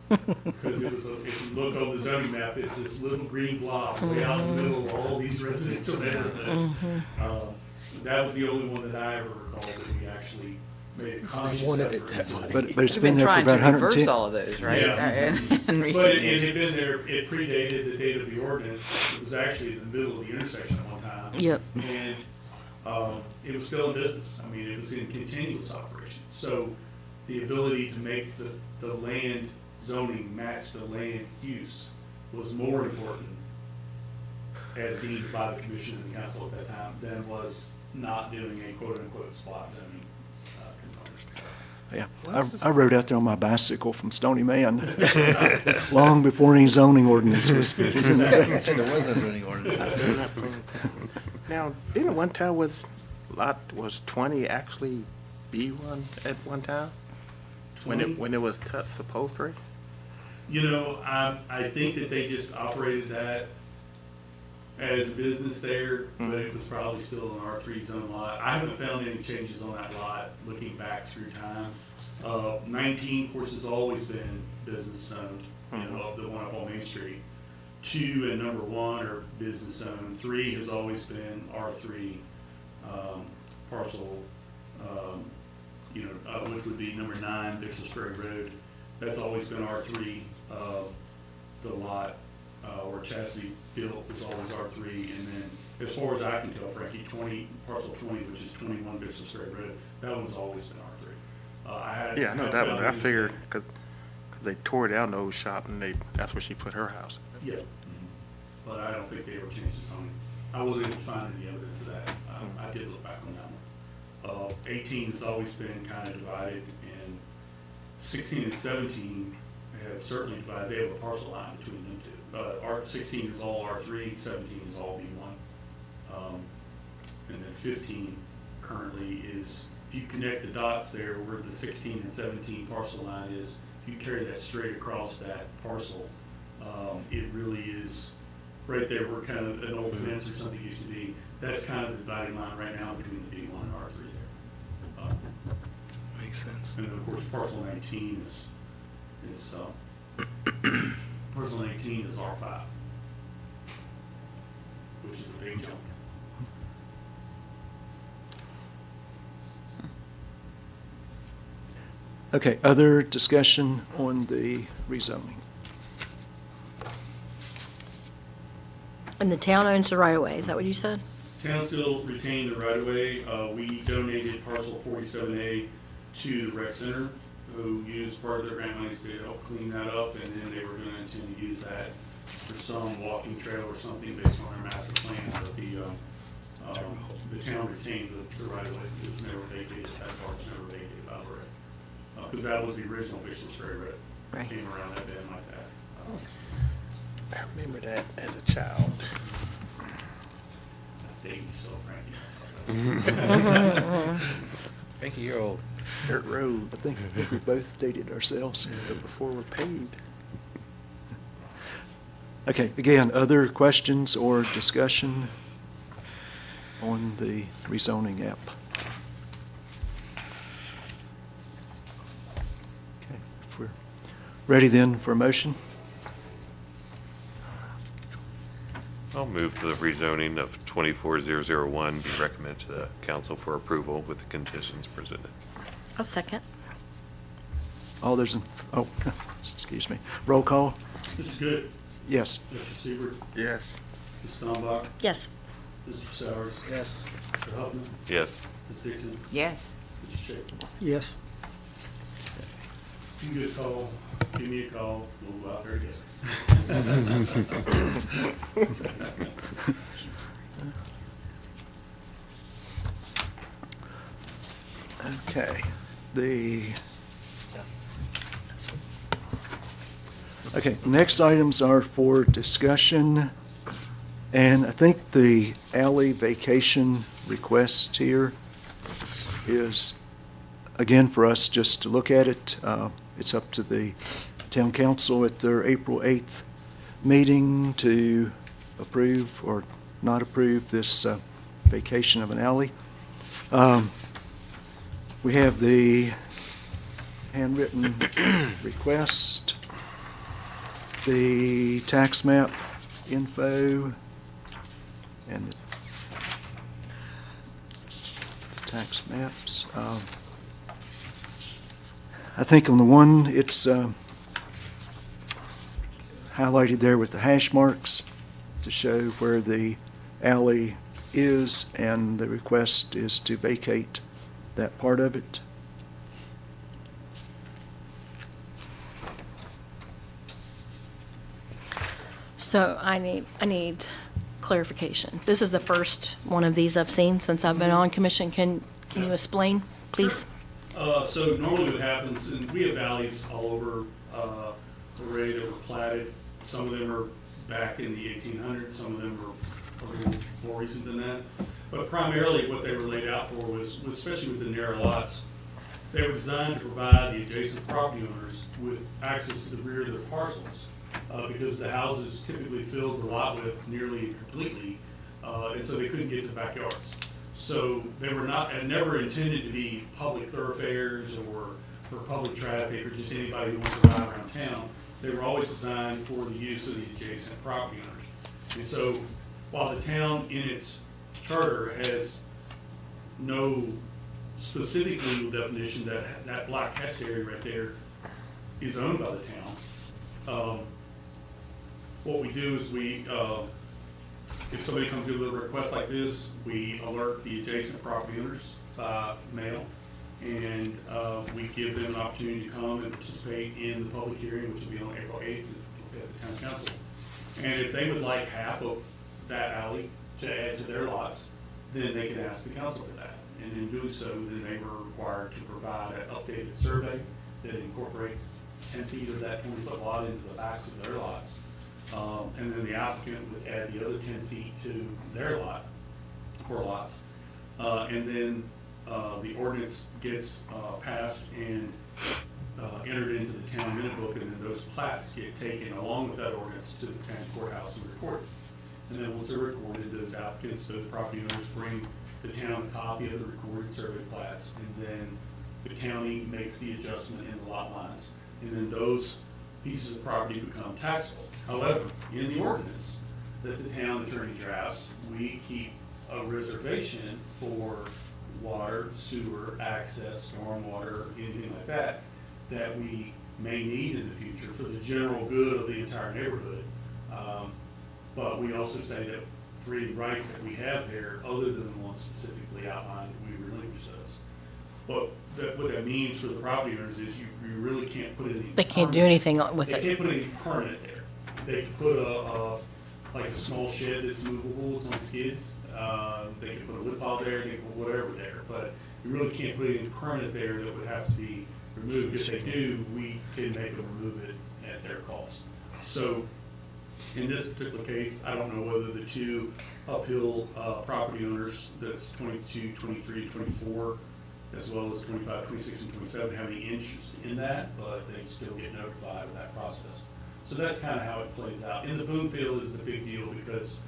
Speaker 3: Because it was, if you look on the zoning map, it's this little green blob way out in the middle of all these residential neighborhoods. That was the only one that I ever recall that we actually made a conscious
Speaker 7: wanted
Speaker 3: effort.
Speaker 7: it that way.
Speaker 1: But it's
Speaker 5: We've
Speaker 1: been
Speaker 5: been
Speaker 1: there for
Speaker 5: trying to
Speaker 1: about
Speaker 5: reverse
Speaker 1: 110.
Speaker 5: all of those, right?
Speaker 3: Yeah.
Speaker 5: In
Speaker 3: But
Speaker 5: recent
Speaker 3: it
Speaker 5: years.
Speaker 3: had been there, it predated the date of the ordinance. It was actually in the middle of the intersection at one time.
Speaker 8: Yep.
Speaker 3: And it was still in business. I mean, it was in continuous operation. So the ability to make the land zoning match the land use was more important, as deemed by the commission and the council at that time, than was not doing a quote-unquote spot zoning component. So,
Speaker 1: Yeah, I rode out there on my bicycle from Stony Man long before any zoning ordinance was in effect.
Speaker 6: There was no zoning ordinance.
Speaker 9: They're not playing. Now, didn't one time was 20 actually B1 at one time? When
Speaker 3: 20?
Speaker 9: it was supposed to?
Speaker 3: I think that they just operated that as a business there, but it was probably still an R3 zone lot. I haven't found any changes on that lot looking back through time. 19, of course, has always been business zoned, the one up on Main Street. 2 and number 1 are business zone. 3 has always been R3 parcel, which would be number 9, Bixels Ferry Road. That's always been R3. The lot where Chastity built was always R3, and then as far as I can tell, Frankie, parcel 20, which is 21 Bixels Ferry Road, that one's always been R3.
Speaker 9: Yeah, I know that one. I figured, because they tore down the old shop and that's where she put her house.
Speaker 3: Yeah, but I don't think they ever changed the zoning. I wasn't able to find any evidence of that. I did look back on that one. 18 has always been kind of divided, and 16 and 17 have certainly divided. They have a parcel line between them two. 16 is all R3, 17 is all B1. And then 15 currently is, if you connect the dots there where the 16 and 17 parcel line is, if you carry that straight across that parcel, it really is right there where kind of an old fence or something used to be. That's kind of the dividing line right now between the B1 and R3 there.
Speaker 6: Makes sense.
Speaker 3: And then, of course, parcel 19 is parcel 19 is R5, which is a big jump.
Speaker 1: Okay, other discussion on the rezoning?
Speaker 8: And the town owns the right of way, is that what you said?
Speaker 3: Town still retained the right-of-way. We donated parcel 47A to the rec center, who used part of their grant monies to help clean that up, and then they were gonna intend to use that for some walking trail or something based on their master plan, but the town retained the right-of-way. It was never vacated, that part was never vacated by the rec. Because that was the original Bishop's Ferry Road.
Speaker 8: Right.
Speaker 3: Came around that bend like that.
Speaker 9: I remember that as a child.
Speaker 3: That's dating yourself, Frankie.
Speaker 6: Frankie, you're old.
Speaker 9: Dirt road.
Speaker 1: I think we both dated ourselves.
Speaker 9: Before we're paid.
Speaker 1: Okay, again, other questions or discussion on the rezoning app? Okay, if we're ready then for a motion?
Speaker 4: I'll move the rezoning of 24001 be recommended to the council for approval with the conditions presented.
Speaker 8: I'll second.
Speaker 1: All those in, oh, excuse me. Roll call?
Speaker 3: Mr. Good,
Speaker 1: Yes.
Speaker 3: Mr. Siebert,
Speaker 9: Yes.
Speaker 3: Ms. Steinbach,
Speaker 8: Yes.
Speaker 3: Mr. Sowers,
Speaker 9: Yes.
Speaker 3: Mr. Huffman,
Speaker 4: Yes.
Speaker 3: Ms. Dixon,
Speaker 5: Yes.
Speaker 3: Mr. Shaker.
Speaker 7: Yes.
Speaker 3: If you get a call, give me a call, we'll go out there together.
Speaker 1: Okay, okay, next items are for discussion, and I think the alley vacation request here is, again, for us just to look at it. It's up to the town council at their April 8th meeting to approve or not approve this vacation of an alley. We have the handwritten request, the tax map info, and the tax maps. I think on the one, it's highlighted there with the hash marks to show where the alley is, and the request is to vacate that part of it.
Speaker 8: So I need clarification. This is the first one of these I've seen since I've been on commission. Can you explain, please?
Speaker 3: So normally what happens, and we have valleys all over Luray that were platted. Some of them are back in the 1800s, some of them are a little more recent than that. But primarily what they were laid out for was, especially with the narrow lots, they were designed to provide the adjacent property owners with access to the rear of their parcels. Because the houses typically filled the lot width nearly and completely, and so they couldn't get to backyards. So they were not, and never intended to be public thoroughfares or for public traffic or just anybody who wants to ride around town. They were always designed for the use of the adjacent property owners. And so while the town in its charter has no specific legal definition that that black hatched area right there is owned by the town, what we do is we, if somebody comes in with a request like this, we alert the adjacent property owners by mail, and we give them an opportunity to come and participate in the public hearing, which will be on April 8th at the town council. And if they would like half of that alley to add to their lots, then they can ask the council for that. And in doing so, then they were required to provide an updated survey that incorporates 10 feet of that 20-foot lot into the backs of their lots. And then the applicant would add the other 10 feet to their lot, or lots. And then the ordinance gets passed and entered into the town minute book, and then those plats get taken along with that ordinance to the town courthouse and recorded. And then once they're recorded, those applicants, those property owners bring the town a copy of the recorded survey plats, and then the county makes the adjustment in the lot lines. And then those pieces of property become taxable. However, in the ordinance that the town attorney drafts, we keep a reservation for water, sewer, access, stormwater, anything like that, that we may need in the future for the general good of the entire neighborhood. But we also say that for any rights that we have there, other than the ones specifically outlined, we relinquish those. But what that means for the property owners is you really can't put any.
Speaker 8: They can't do anything with
Speaker 3: They
Speaker 8: it.
Speaker 3: can't put anything permanent there. They could put like a small shed that's movable, it's on skids. They could put a wood pile there, they could put whatever there, but you really can't put anything permanent there that would have to be removed. If they do, we can make them remove it at their cost. So in this particular case, I don't know whether the two uphill property owners, that's 22, 23, 24, as well as 25, 26, and 27, have any interest in that, but they still get notified of that process. So that's kind of how it plays out. In the boom field is a big deal because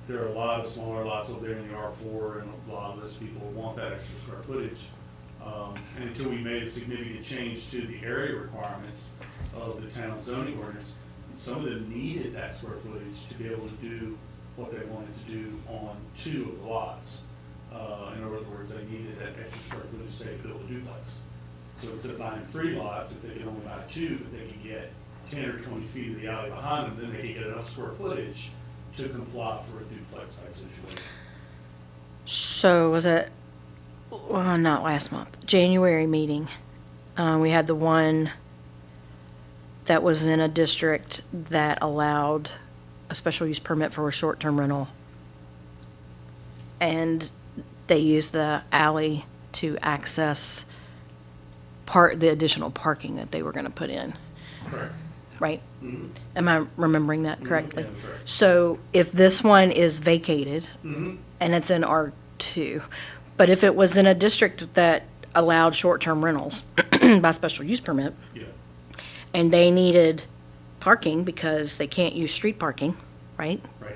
Speaker 3: there are a lot of smaller lots over there in the R4, and a lot of those people want that extra square footage. And until we made a significant change to the area requirements of the town zoning ordinance, some of them needed that square footage to be able to do what they wanted to do on 2 of the lots. In other words, they needed that extra square footage to say build a duplex. So instead of buying 3 lots, if they could only buy 2, but they could get 10 or 20 feet of the alley behind them, then they could get enough square footage to comply for a duplex type situation.
Speaker 8: So was it, well, not last month, January meeting, we had the one that was in a district that allowed a special use permit for a short-term rental. And they used the alley to access the additional parking that they were gonna put in,
Speaker 3: Correct.
Speaker 8: right? Am I remembering that correctly?
Speaker 3: Yeah, that's right.
Speaker 8: So if this one is vacated,
Speaker 3: Mm-hmm.
Speaker 8: and it's in R2, but if it was in a district that allowed short-term rentals by special use permit,
Speaker 3: Yeah.
Speaker 8: and they needed parking because they can't use street parking, right?
Speaker 3: Right.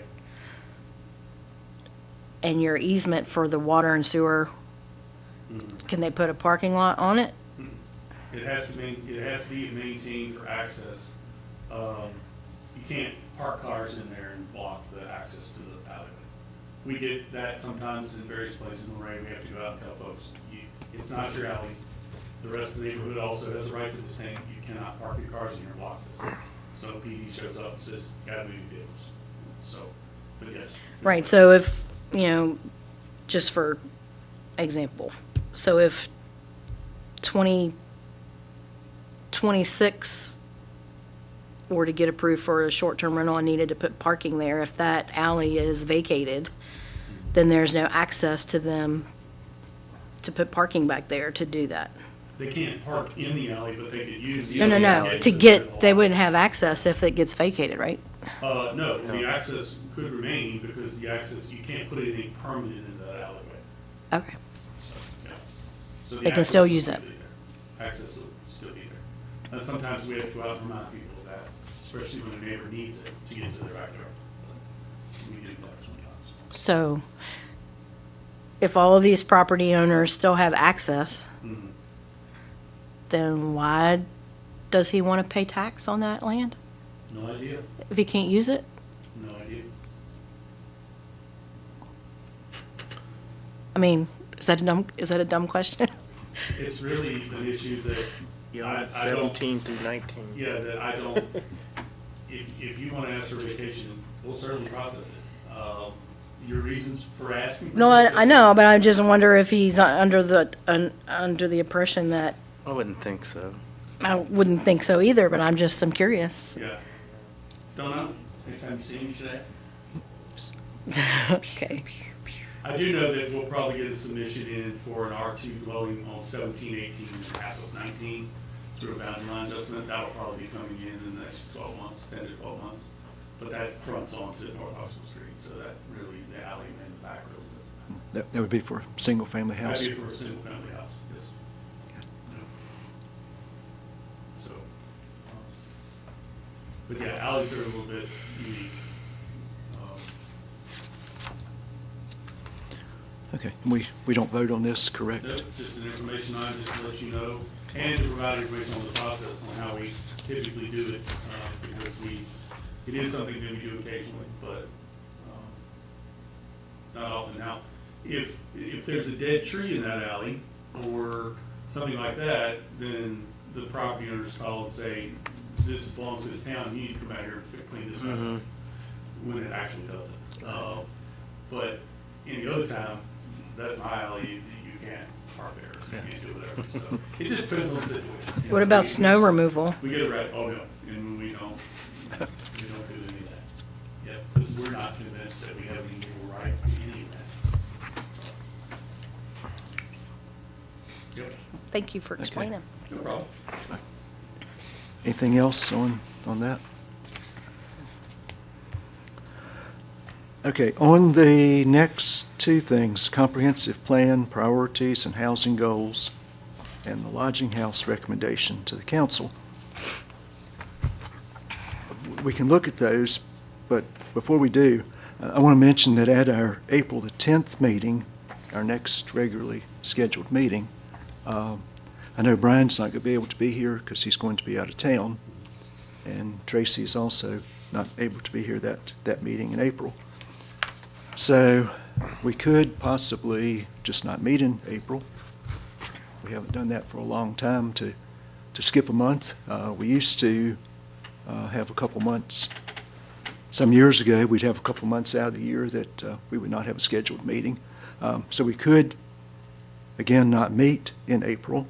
Speaker 8: And your easement for the water and sewer, can they put a parking lot on it?
Speaker 3: It has to be maintained for access. You can't park cars in there and block the access to the alleyway. We get that sometimes in various places in Luray. We have to go out and tell folks, it's not your alley. The rest of the neighborhood also has a right to the same. You cannot park your cars in your block. So PD shows up and says, gotta move your vehicles. So, but yes.
Speaker 8: Right, so if, just for example, so if 2026 were to get approved for a short-term rental and needed to put parking there, if that alley is vacated, then there's no access to them to put parking back there to do that.
Speaker 3: They can't park in the alley, but they could use the
Speaker 8: No,
Speaker 3: alley.
Speaker 8: they wouldn't have access if it gets vacated, right?
Speaker 3: No, the access could remain because the access, you can't put anything permanent into that alleyway.
Speaker 8: Okay.
Speaker 3: So, yeah. So the
Speaker 8: They can
Speaker 3: access
Speaker 8: still
Speaker 3: will
Speaker 8: use
Speaker 3: be
Speaker 8: it.
Speaker 3: there. Access will still be there. And sometimes we have to go out and remind people of that, especially when a neighbor needs it to get into their backyard. We do that sometimes.
Speaker 8: So if all of these property owners still have access,
Speaker 3: Mhm.
Speaker 8: then why does he want to pay tax on that land
Speaker 3: No idea,
Speaker 8: if he can't use it?
Speaker 3: no idea.
Speaker 8: I mean, is that a dumb question?
Speaker 3: It's really an issue that
Speaker 9: Yeah,
Speaker 3: I don't,
Speaker 9: 17 through 19.
Speaker 3: yeah, that I don't, if you want to ask for vacation, we'll certainly process it. Your reasons for asking? For
Speaker 8: No, I
Speaker 3: vacation-
Speaker 8: know, but I just wonder if he's under the impression that,
Speaker 6: I wouldn't think so.
Speaker 8: I wouldn't think so either, but I'm curious.
Speaker 3: Yeah. Don't know. Next time you see him, you should ask.
Speaker 8: Okay.
Speaker 3: I do know that we'll probably get a submission in for an R2 dwelling on 17, 18, and half of 19 through a boundary line adjustment. That'll probably be coming in the next 12 months, 10 to 12 months. But that fronts onto North Oxford Street, so that really, the alley in the back really doesn't.
Speaker 1: That would be for a single-family house.
Speaker 3: That'd be for a single-family house, yes. Yeah. So, but yeah, alleys are a little bit unique.
Speaker 1: Okay, we don't vote on this, correct?
Speaker 3: Nope, just an information item, just to let you know, and to provide information on the process on how we typically do it, because it is something that we do occasionally, but not often. Now, if there's a dead tree in that alley, or something like that, then the property owners call and say, this belongs to the town, you need to come out here and clean this mess up, when it actually doesn't. But any other time, that's my alley, you can't park there, you can't do whatever, so. It just depends on the situation. You know,
Speaker 8: What about
Speaker 3: we-
Speaker 8: snow removal?
Speaker 3: We get it right, oh no, and when we don't do any of that. Yeah, because we're not convinced that we have any legal right to any of that. Yep,
Speaker 8: Thank you for explaining.
Speaker 3: no problem.
Speaker 1: Anything else on that? Okay, on the next two things, comprehensive plan, priorities, and housing goals, and the lodging house recommendation to the council. We can look at those, but before we do, I want to mention that at our April the 10th meeting, our next regularly scheduled meeting, I know Brian's not going to be able to be here because he's going to be out of town, and Tracy is also not able to be here that meeting in April. So we could possibly just not meet in April. We haven't done that for a long time, to skip a month. We used to have a couple months. Some years ago, we'd have a couple months out of the year that we would not have a scheduled meeting. So we could, again, not meet in April,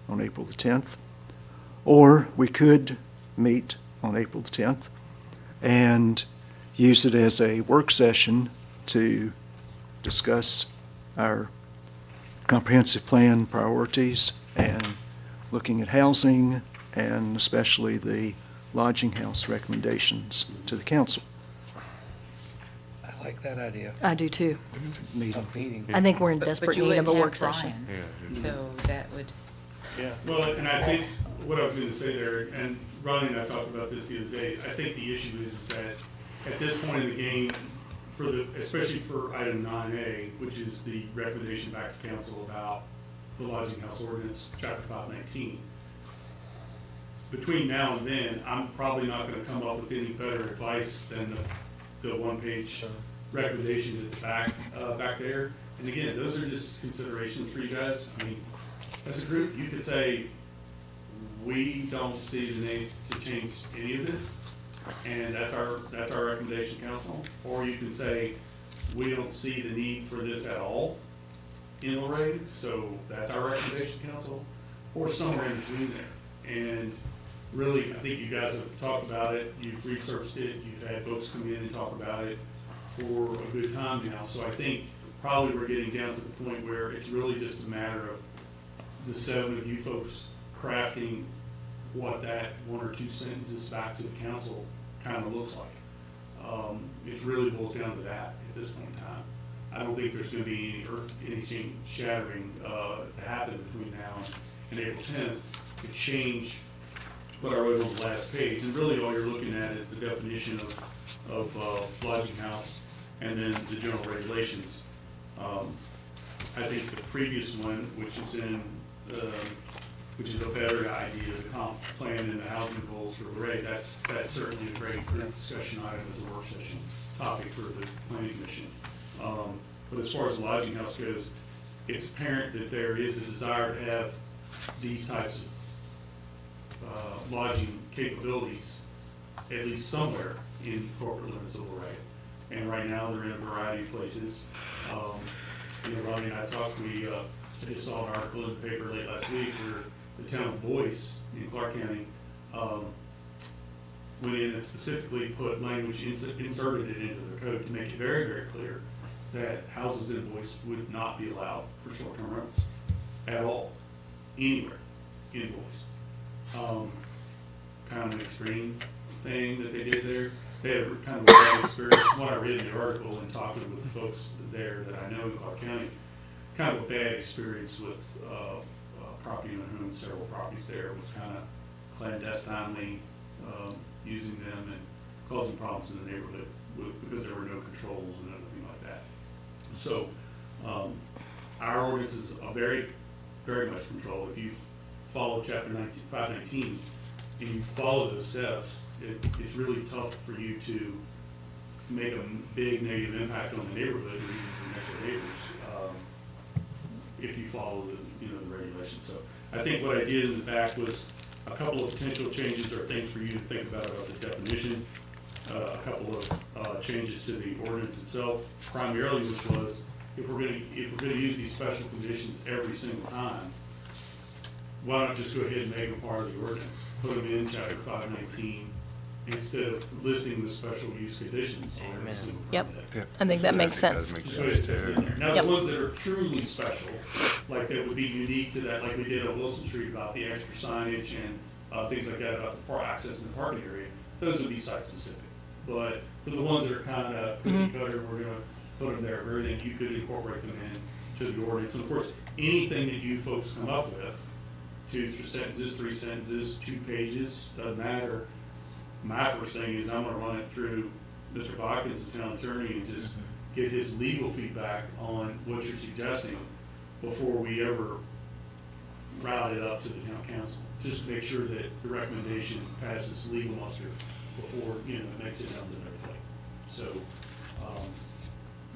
Speaker 1: on April the 10th, or we could meet on April the 10th and use it as a work session to discuss our comprehensive plan priorities and looking at housing and especially the lodging house recommendations to the council.
Speaker 6: I like that idea.
Speaker 8: I do too.
Speaker 6: Meeting.
Speaker 8: I think we're in
Speaker 5: But
Speaker 8: desperate
Speaker 5: you
Speaker 8: need of a
Speaker 5: wouldn't
Speaker 8: work
Speaker 5: have
Speaker 8: session.
Speaker 5: Brian, so that would,
Speaker 9: Yeah.
Speaker 3: Well, and I think, what I was gonna say there, and Ronnie and I talked about this the other day, I think the issue is that at this point in the game, especially for item 9A, which is the recommendation back to council about the lodging house ordinance, chapter 519. Between now and then, I'm probably not gonna come up with any better advice than the one-page recommendation at the back there. And again, those are just considerations for you guys. I mean, as a group, you could say, we don't see the need to change any of this, and that's our recommendation, council. Or you can say, we don't see the need for this at all in Luray, so that's our recommendation, council, or somewhere in between there. And really, I think you guys have talked about it, you've researched it, you've had folks come in and talk about it for a good time now. So I think probably we're getting down to the point where it's really just a matter of the seven of you folks crafting what that one or two sentences back to the council kind of looks like. It really boils down to that at this point in time. I don't think there's going to be anything shattering to happen between now and April 10th to change what I wrote on the last page. And really all you're looking at is the definition of lodging house and then the general regulations. I think the previous one, which is a better idea, the comp plan and the housing goals for Luray, that's certainly a great discussion item as a work session topic for the planning commission. But as far as the lodging house goes, it's apparent that there is a desire to have these types of lodging capabilities, at least somewhere in corporate limits of Luray. And right now, they're in a variety of places. Ronnie and I talked, I just saw an article in the paper late last week where the town of Boyce in Clark County went in and specifically put language, inserted it into the code to make it very, very clear that houses in Boyce would not be allowed for short-term rentals at all, anywhere in Boyce. Kind of an extreme thing that they did there. They had kind of a bad experience. When I read the article and talking with the folks there that I know in Clark County, kind of a bad experience with a property owner who owned several properties there. It was kind of clandestinely using them and causing problems in the neighborhood because there were no controls and everything like that. So our ordinances are very, very much controlled. If you follow chapter 519 and you follow those steps, it's really tough for you to make a big negative impact on the neighborhood or even for next door neighbors if you follow the regulations. So I think what I did in the back was a couple of potential changes or things for you to think about the definition, a couple of changes to the ordinance itself, primarily which was, if we're gonna use these special conditions every single time, why not just go ahead and make them part of the ordinance, put them in chapter 519, instead of listing the special use conditions on every single
Speaker 8: Yep.
Speaker 3: permit.
Speaker 8: I think that makes sense.
Speaker 3: Just go ahead and stick it in there. Now,
Speaker 8: Yep.
Speaker 3: the ones that are truly special, like that would be unique to that, like we did on Wilson Street about the extra signage and things like that about the access in the parking area, those would be site specific. But for the ones that are kind of cookie cutter, we're gonna put them there, everything, you could incorporate them in to the ordinance. And of course, anything that you folks come up with, 2 sentences, 3 sentences, 2 pages, doesn't matter. My first thing is I'm gonna run it through Mr. Botkins, the town attorney, and just get his legal feedback on what you're suggesting before we ever route it up to the town council. Just to make sure that the recommendation passes legal muster before, it makes it down to their plate. So,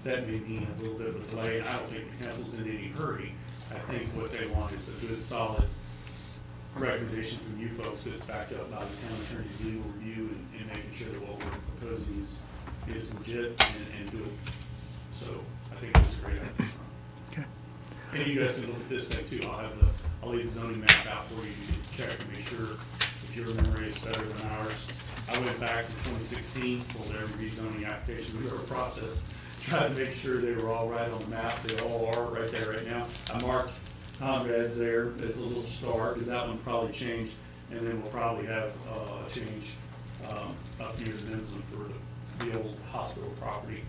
Speaker 3: that may mean a little bit of a delay. I don't think the council's in any hurry. I think what they want is a good, solid recommendation from you folks that's backed up by the town attorney's legal review and making sure that what we're proposing is legit and good. So I think that's a great idea.
Speaker 1: Okay.
Speaker 3: And you guys can look at this thing too. I'll leave the zoning map out for you to check and make sure if your memory is better than ours. I went back to 2016, pulled every rezoning application we ever processed, tried to make sure they were all right on the map. They all are right there right now. I marked Conrad's there as a little star, because that one probably changed, and then we'll probably have a change up near the Minson for the old hospital property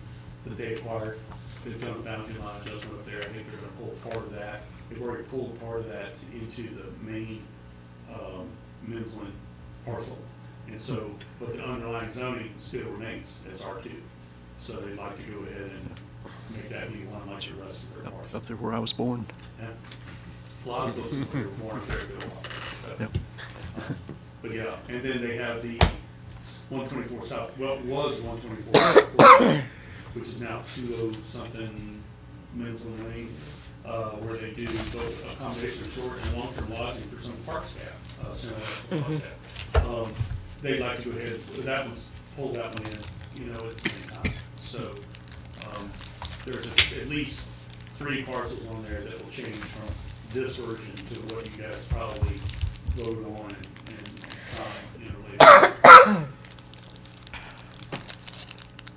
Speaker 3: that they acquired. They've done a boundary line adjustment up there. I think they're gonna pull part of that. They've already pulled part of that into the main Minson parcel. And so, but the underlying zoning still remains as R2. So they'd like to go ahead and make that be one like the rest of their parcel.
Speaker 1: Up there where I was born.
Speaker 3: Yeah. A lot of those were more there than so.
Speaker 1: Yep.
Speaker 3: But yeah, and then they have the 124 South, well, it was 124, which is now 20-something Minson Lane, where they do both accommodation of short and long-term lodging for some park staff, park staff. They'd like to go ahead, that one's, pull that one in, at the same time. So, there's at least 3 parcels on there that will change from this version to what you guys probably voted on and signed, later.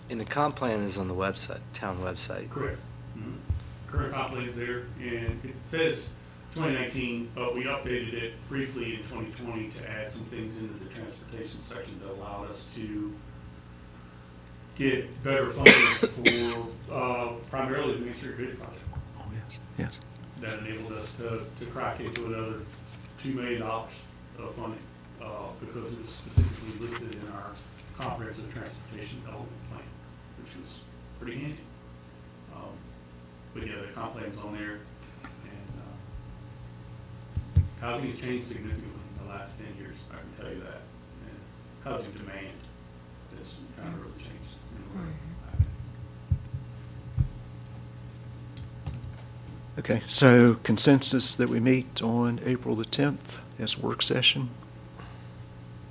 Speaker 6: And the comp plan is on the website, town website.
Speaker 3: Correct. Mhm. Current comp plan is there, and it says 2019, but we updated it briefly in 2020 to add some things into the transportation section that allowed us to get better funding for primarily the Main Street Bridge project.
Speaker 1: Oh, yes, yes.
Speaker 3: That enabled us to crack into another $2 million of funding, because it was specifically listed in our comprehensive transportation development plan, which was pretty handy. But yeah, the comp plan's on there, and housing has changed significantly in the last 10 years, I can tell you that. And housing demand has kind of really changed in a way, I think.
Speaker 1: Okay, so consensus that we meet on April the 10th as a work session.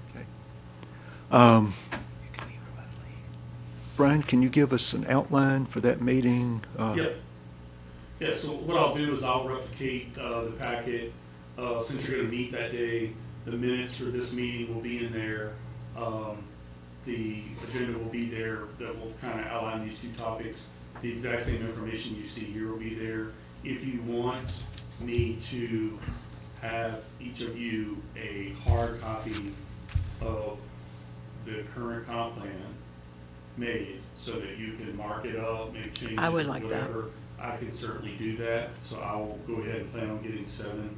Speaker 1: Okay. Brian, can you give us an outline for that meeting?
Speaker 3: Yep. Yeah, so what I'll do is I'll replicate the packet. Since you're gonna meet that day, the minutes for this meeting will be in there. The agenda will be there that will kind of outline these 2 topics. The exact same information you see here will be there. If you want me to have each of you a hard copy of the current comp plan made so that you can mark it up, make changes,
Speaker 5: I would like that.
Speaker 3: whatever, I can certainly do that. So I will go ahead and plan on getting 7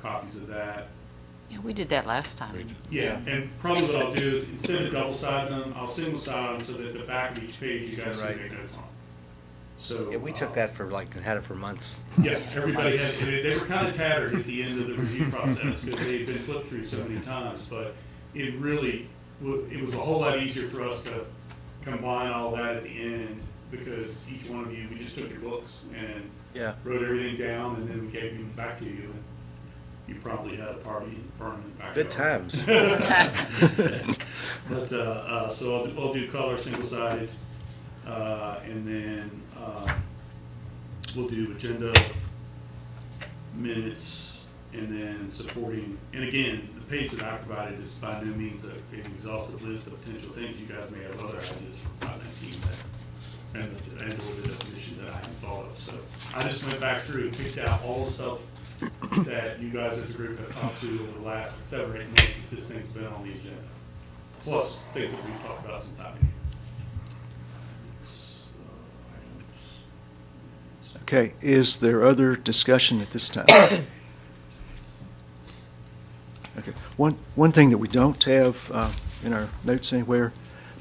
Speaker 3: copies of that.
Speaker 5: Yeah, we did that last time.
Speaker 3: Yeah, and probably what I'll do is, instead of double-siding them, I'll single-side them so that the back of each page you guys can make notes on. So.
Speaker 6: Yeah, we took that for had it for months.
Speaker 3: Yeah, everybody had, they were kind of tattered at the end of the review process because they had been flipped through so many times, but it really, it was a whole lot easier for us to combine all that at the end, because each one of you, we just took your books and
Speaker 6: Yeah.
Speaker 3: wrote everything down, and then we gave them back to you. you probably had a party burning back.
Speaker 6: Good times.
Speaker 3: But, so I'll do color single-sided, and then, we'll do agenda, minutes, and then supporting, and again, the page that I provided is by no means an exhaustive list of potential things. You guys may have other ideas for 519 and or the definition that I hadn't thought of. So I just went back through and picked out all the stuff that you guys as a group have talked to over the last 7 or 8 months that this thing's been on the agenda. Plus things that we've talked about since I've been here.
Speaker 1: Okay, is there other discussion at this time? Okay, one thing that we don't have in our notes anywhere,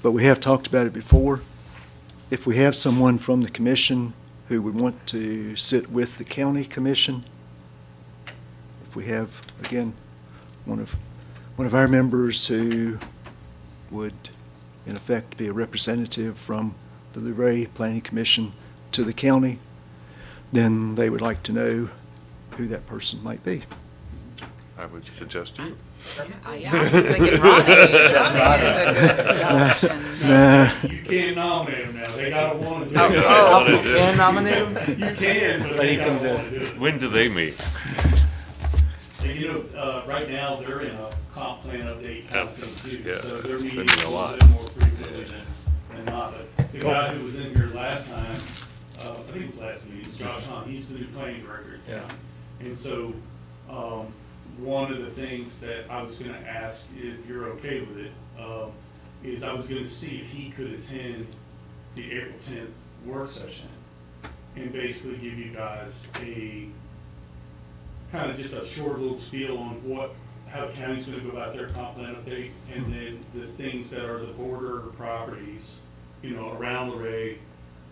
Speaker 1: but we have talked about it before, if we have someone from the commission who would want to sit with the county commission, if we have, again, one of our members who would, in effect, be a representative from the Luray Planning Commission to the county, then they would like to know who that person might be.
Speaker 4: I would suggest you.
Speaker 5: Yeah, I was thinking Ronnie. Ronnie is a good option.
Speaker 1: Nah,
Speaker 3: You can't nominate them now. They gotta wanna do it.
Speaker 5: Oh,
Speaker 4: Wanna do it.
Speaker 6: Can nominate him?
Speaker 3: You can, but they
Speaker 6: he can
Speaker 3: gotta
Speaker 6: do
Speaker 3: wanna do it.
Speaker 4: When do they meet?
Speaker 3: And right now, they're in a comp plan update kind of thing too,
Speaker 4: Yeah,
Speaker 3: so they're meeting
Speaker 4: been
Speaker 3: a
Speaker 4: a
Speaker 3: little
Speaker 4: lot.
Speaker 3: bit more frequently than not. But the guy who was in here last time, I think it was last meeting, Josh Hunt, he's the new planning director at the county. And so, one of the things that I was gonna ask, if you're okay with it, is I was gonna see if he could attend the April 10th work session and basically give you guys a, kind of just a short little spiel on how the county's gonna go about their comp plan update, and then the things that are the border properties, around Luray,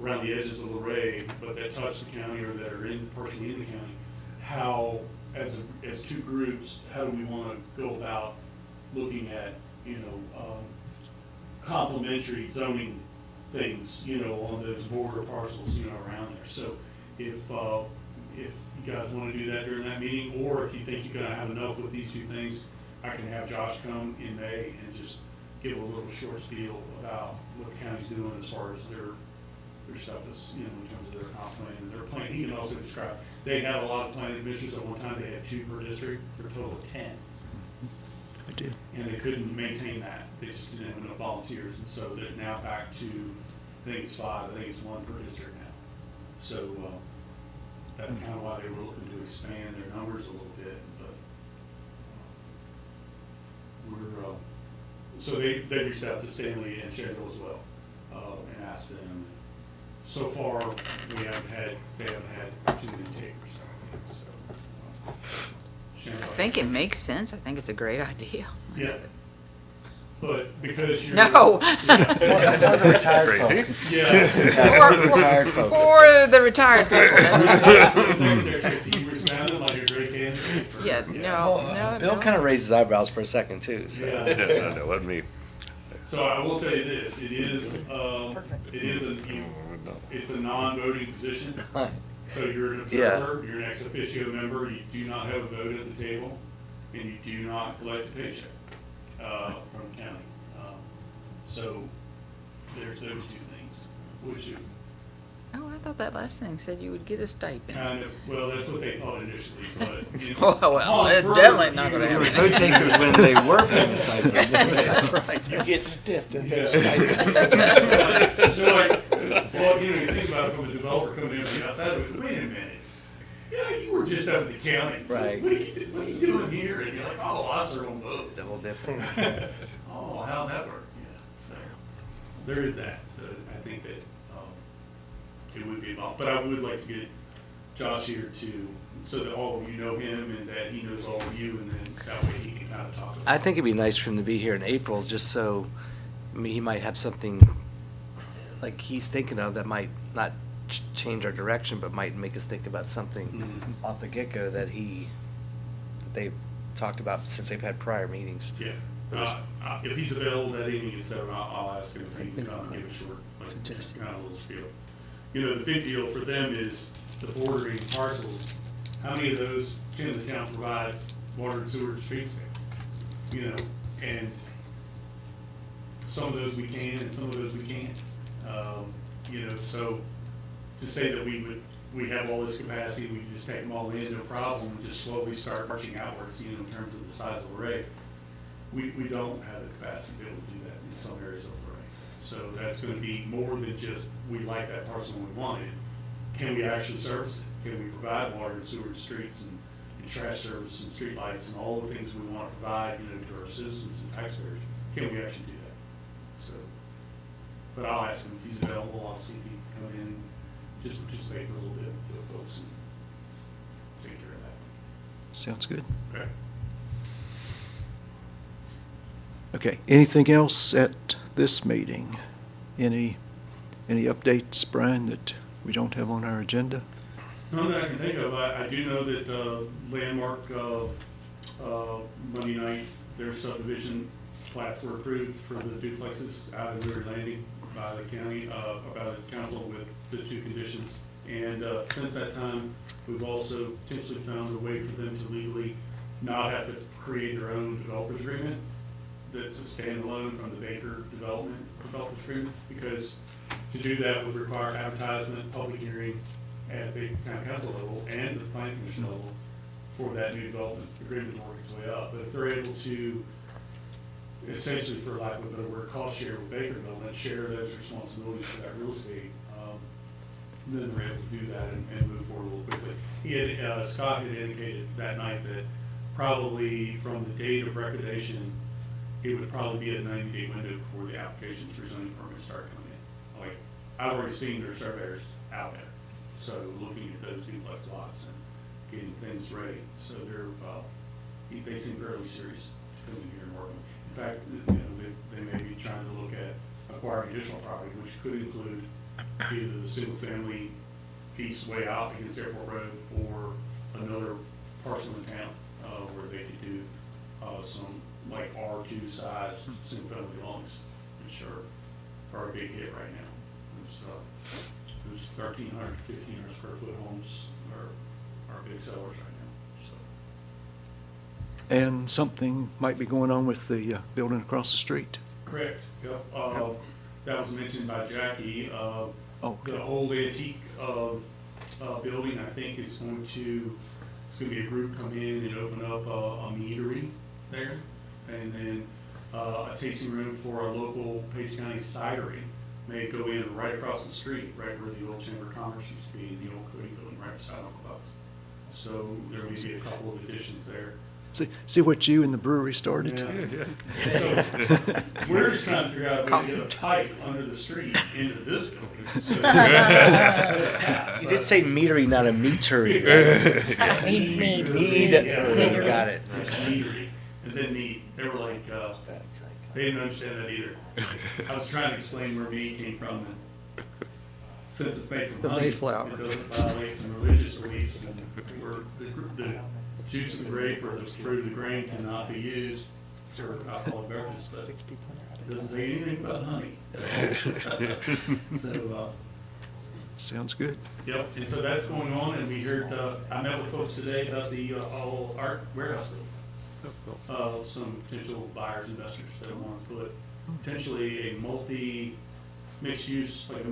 Speaker 3: around the edges of Luray, but that touch the county or that are partially in the county, how, as two groups, how do we wanna go about looking at, complementary zoning things, on those border parcels, around there. So if you guys wanna do that during that meeting, or if you think you're gonna have enough with these two things, I can have Josh come in May and just give a little short spiel about what the county's doing as far as their stuff is, in terms of their comp plan and their plan. He can also describe, they had a lot of planning commissioners at one time, they had 2 per district for a total of 10.
Speaker 1: I did.
Speaker 3: And they couldn't maintain that, they just didn't have enough volunteers, and so they're now back to, I think it's 5, I think it's 1 per district now. So, that's kind of why they were looking to expand their numbers a little bit, but, so they reached out to Stanley and Sherrill as well, and asked them. So far, they haven't had too many takers, I think, so.
Speaker 5: I think it makes sense. I think it's a great idea.
Speaker 3: Yeah. But because you're.
Speaker 5: No.
Speaker 4: Crazy?
Speaker 3: Yeah.
Speaker 5: For the retired people. That's
Speaker 3: You were sounding like a great candidate for.
Speaker 5: Yeah, no.
Speaker 6: Bill kind of raised his eyebrows for a second too, so.
Speaker 3: Yeah.
Speaker 4: Yeah, no, let me.
Speaker 3: So I will tell you this, it's a non-voting position. So you're an observer, you're an ex officio member, you do not have a vote at the table, and you do not collect a paycheck, from the county. So there's those 2 things, which have
Speaker 5: Oh, I thought that last thing said you would get a stipend.
Speaker 3: kind of, well, that's what they thought initially, but.
Speaker 5: Well,
Speaker 3: upon
Speaker 5: it's
Speaker 3: further
Speaker 5: definitely not gonna
Speaker 3: review-
Speaker 6: They were vote takers when they were paying the stipend.
Speaker 5: That's right.
Speaker 9: You get stiffed and
Speaker 3: Yeah.
Speaker 9: then
Speaker 3: They're like, well, you think about it from a developer coming in from the outside of it, wait a minute. Yeah, you were just up at the county.
Speaker 6: Right.
Speaker 3: What are you doing here? And you're like, oh, I serve on both.
Speaker 6: Double different.
Speaker 3: Oh, how's that work? Yeah, so there is that. So I think that it would be involved. But I would like to get Josh here too, so that all of you know him and that he knows all of you, and then that way he can kind of talk about
Speaker 6: I think it'd be nice for him to be here in April, just so, he might have something like he's thinking of that might not change our direction, but might make us think about something off the get-go that they've talked about since they've had prior meetings.
Speaker 3: Yeah. If he's available that evening, etc., I'll ask him if he can come and give a short, kind of little spiel. The big deal for them is the bordering parcels. How many of those can the town provide water and sewer and streets there, you know, and some of those we can and some of those we can't. You know, so to say that we have all this capacity, we can just take them all in, no problem, and just slowly start marching outwards, you know, in terms of the size of Luray. We don't have the capacity to be able to do that in some areas of Luray. So that's gonna be more than just, we like that parcel and we want it. Can we actually service it? Can we provide water and sewer and streets and trash service and street lights and all the things we want to provide, you know, to our citizens and taxpayers? Can we actually do that? So, but I'll ask him if he's available. I'll see if he can come in, just participate for a little bit with the folks and take care of that.
Speaker 1: Sounds good.
Speaker 3: Okay.
Speaker 1: Okay, anything else at this meeting? Any updates, Brian, that we don't have on our agenda?
Speaker 3: None that I can think of. I do know that Landmark, Monday night, their subdivision plats were approved for the duplexes out of Luray Landing by the county, by the council with the 2 conditions. And since that time, we've also potentially found a way for them to legally not have to create their own developers agreement that's a standalone from the Baker developers agreement, because to do that would require advertisement, public hearing at the town council level and the planning commission level for that new development agreement to work its way up. But if they're able to essentially, for lack of a better word, cost share with Baker Development, share those responsibilities for that real estate, then they're able to do that and move forward a little quickly. Scott had indicated that night that probably from the date of recordation, it would probably be a 90-day window before the applications for zoning permits start coming in. Like, I've already seen their surveyors out there, so looking at those duplex lots and getting things ready. So they seem fairly serious to come in here and work on. In fact, you know, they may be trying to look at acquiring additional property, which could include either the single-family piece way out against Airport Road or another parcel in town where they could do some like R2 size single-family dwellings, which are a big hit right now. Those 1,300 to 1,500 square foot homes are big sellers right now. So.
Speaker 1: And something might be going on with the building across the street.
Speaker 3: Correct, yep. That was mentioned by Jackie.
Speaker 1: Okay.
Speaker 3: The old antique building, I think, it's going to be a group come in and open up a meadery there, and then a tasting room for a local Page County cidery may go in right across the street, right where the old Chamber of Commerce used to be, the old Cody building right beside Uncle Buck's. So there may be a couple of additions there.
Speaker 1: See what you and the brewery started?
Speaker 3: Yeah. So we're just trying to figure out a way to get a pipe under the street into this building. So
Speaker 6: You did say meatery, not a meatery. Mead. Got it.
Speaker 3: Meadery, as in mead. They were like, they didn't understand that either. I was trying to explain where mead came from, and since it's made from
Speaker 7: The
Speaker 3: honey,
Speaker 7: Mayflower.
Speaker 3: it doesn't violate some religious beliefs, and where the juice of the grape or the fruit of the grain cannot be used for alcoholic beverages, but it doesn't say anything about honey. So,
Speaker 1: Sounds good.
Speaker 3: yep, and so that's going on, and we heard, I met with folks today about the all art warehouse building. Some potential buyers, investors that want to put potentially a mixed use type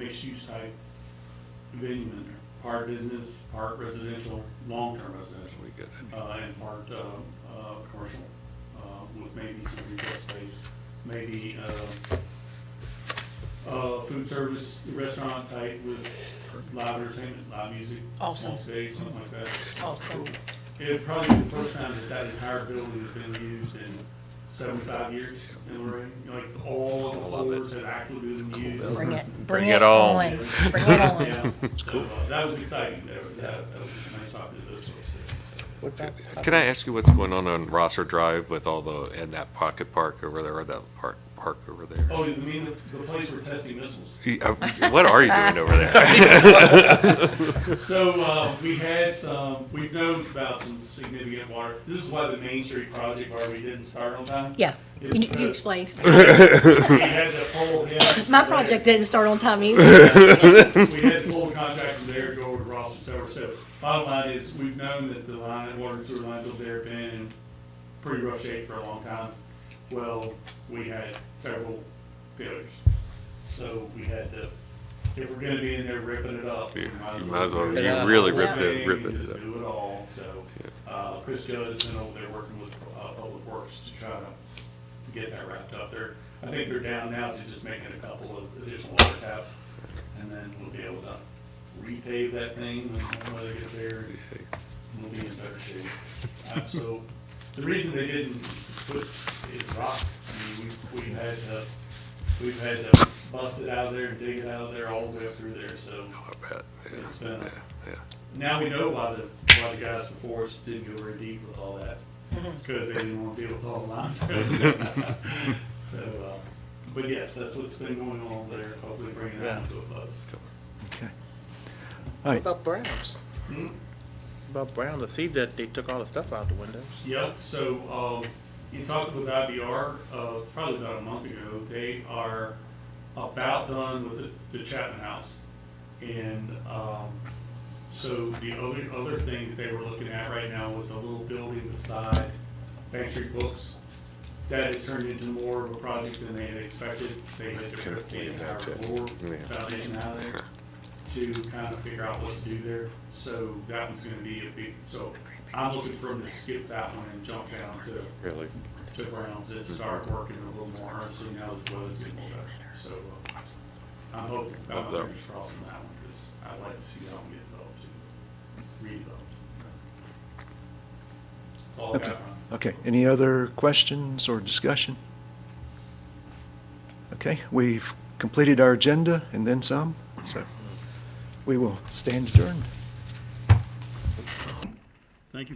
Speaker 3: venue in there. Part business, part residential, long-term residential, and part commercial, with maybe some retail space, maybe food service, restaurant type with live entertainment, live music,
Speaker 8: Awesome.
Speaker 3: small stage, something like that.
Speaker 8: Awesome.
Speaker 3: It'd probably be the first time that entire building has been used in 75 years in Luray. Like, all of the floors have actually been used.
Speaker 8: Bring it on. Bring it on.
Speaker 3: Yeah, so that was exciting. That was nice talking to those folks there. So.
Speaker 4: Can I ask you what's going on Rosser Drive with all and that pocket park over there, or that park over there?
Speaker 3: Oh, you mean the place we're testing missiles?
Speaker 4: What are you doing over there?
Speaker 3: So we've known about some significant water. This is why the Main Street project, why we didn't start on time.
Speaker 8: Yeah,
Speaker 3: is
Speaker 8: you
Speaker 3: because
Speaker 8: explained.
Speaker 3: We had to pull him.
Speaker 8: My project didn't start on time either.
Speaker 3: We had to pull the contract from there, go over to Ross and Stover. So bottom line is, we've known that the water and sewer lines over there have been pretty rough shape for a long time. Well, we had several failures. So we had to, if we're gonna be in there ripping it up, we
Speaker 4: You
Speaker 3: might
Speaker 4: might as well,
Speaker 3: rip
Speaker 4: you
Speaker 3: it
Speaker 4: really
Speaker 3: up,
Speaker 4: ripped
Speaker 3: the
Speaker 4: it,
Speaker 3: whole
Speaker 4: rip
Speaker 3: thing, and
Speaker 4: it.
Speaker 3: just do it all, so. Chris Judd has been over there working with, Public Works to try to get that wrapped up there. I think they're down now to just making a couple of additional water taps, and then we'll be able to repave that thing when weather gets there, and we'll be in better shape. So, the reason they didn't put is rock. I mean, we've had to bust it out of there and dig it out of there all the way up through there, so
Speaker 4: I bet, yeah,
Speaker 3: it's been,
Speaker 4: yeah.
Speaker 3: now we know why the guys before us didn't go very deep with all that. It's because they didn't want to deal with all the limestone. So, but yes, that's what's been going on there, hopefully bringing that to a close.
Speaker 1: Okay. All
Speaker 9: What
Speaker 1: right,
Speaker 9: about Browns? About Browns, I see that they took all the stuff out the windows.
Speaker 3: Yep, so, in talking with IBR, probably about a month ago, they are about done with the Chapman House. And, so the other thing that they were looking at right now was a little building beside Bank Street Books. That has turned into more of a project than they had expected. They had to rip the entire floor foundation out of there to kind of figure out what to do there. So that one's gonna be a big, so I'm looking for them to skip that one and jump down
Speaker 4: Really?
Speaker 3: to Browns and start working a little more earnestly now that the weather's getting better. So, I'm hoping, got my fingers crossed on that one, because I'd like to see that one get developed and redeveloped. That's all I got,
Speaker 1: Okay.
Speaker 3: Ron.
Speaker 1: okay. Any other questions or discussion? Okay, we've completed our agenda and then some, so we will stand adjourned.
Speaker 3: Thank you.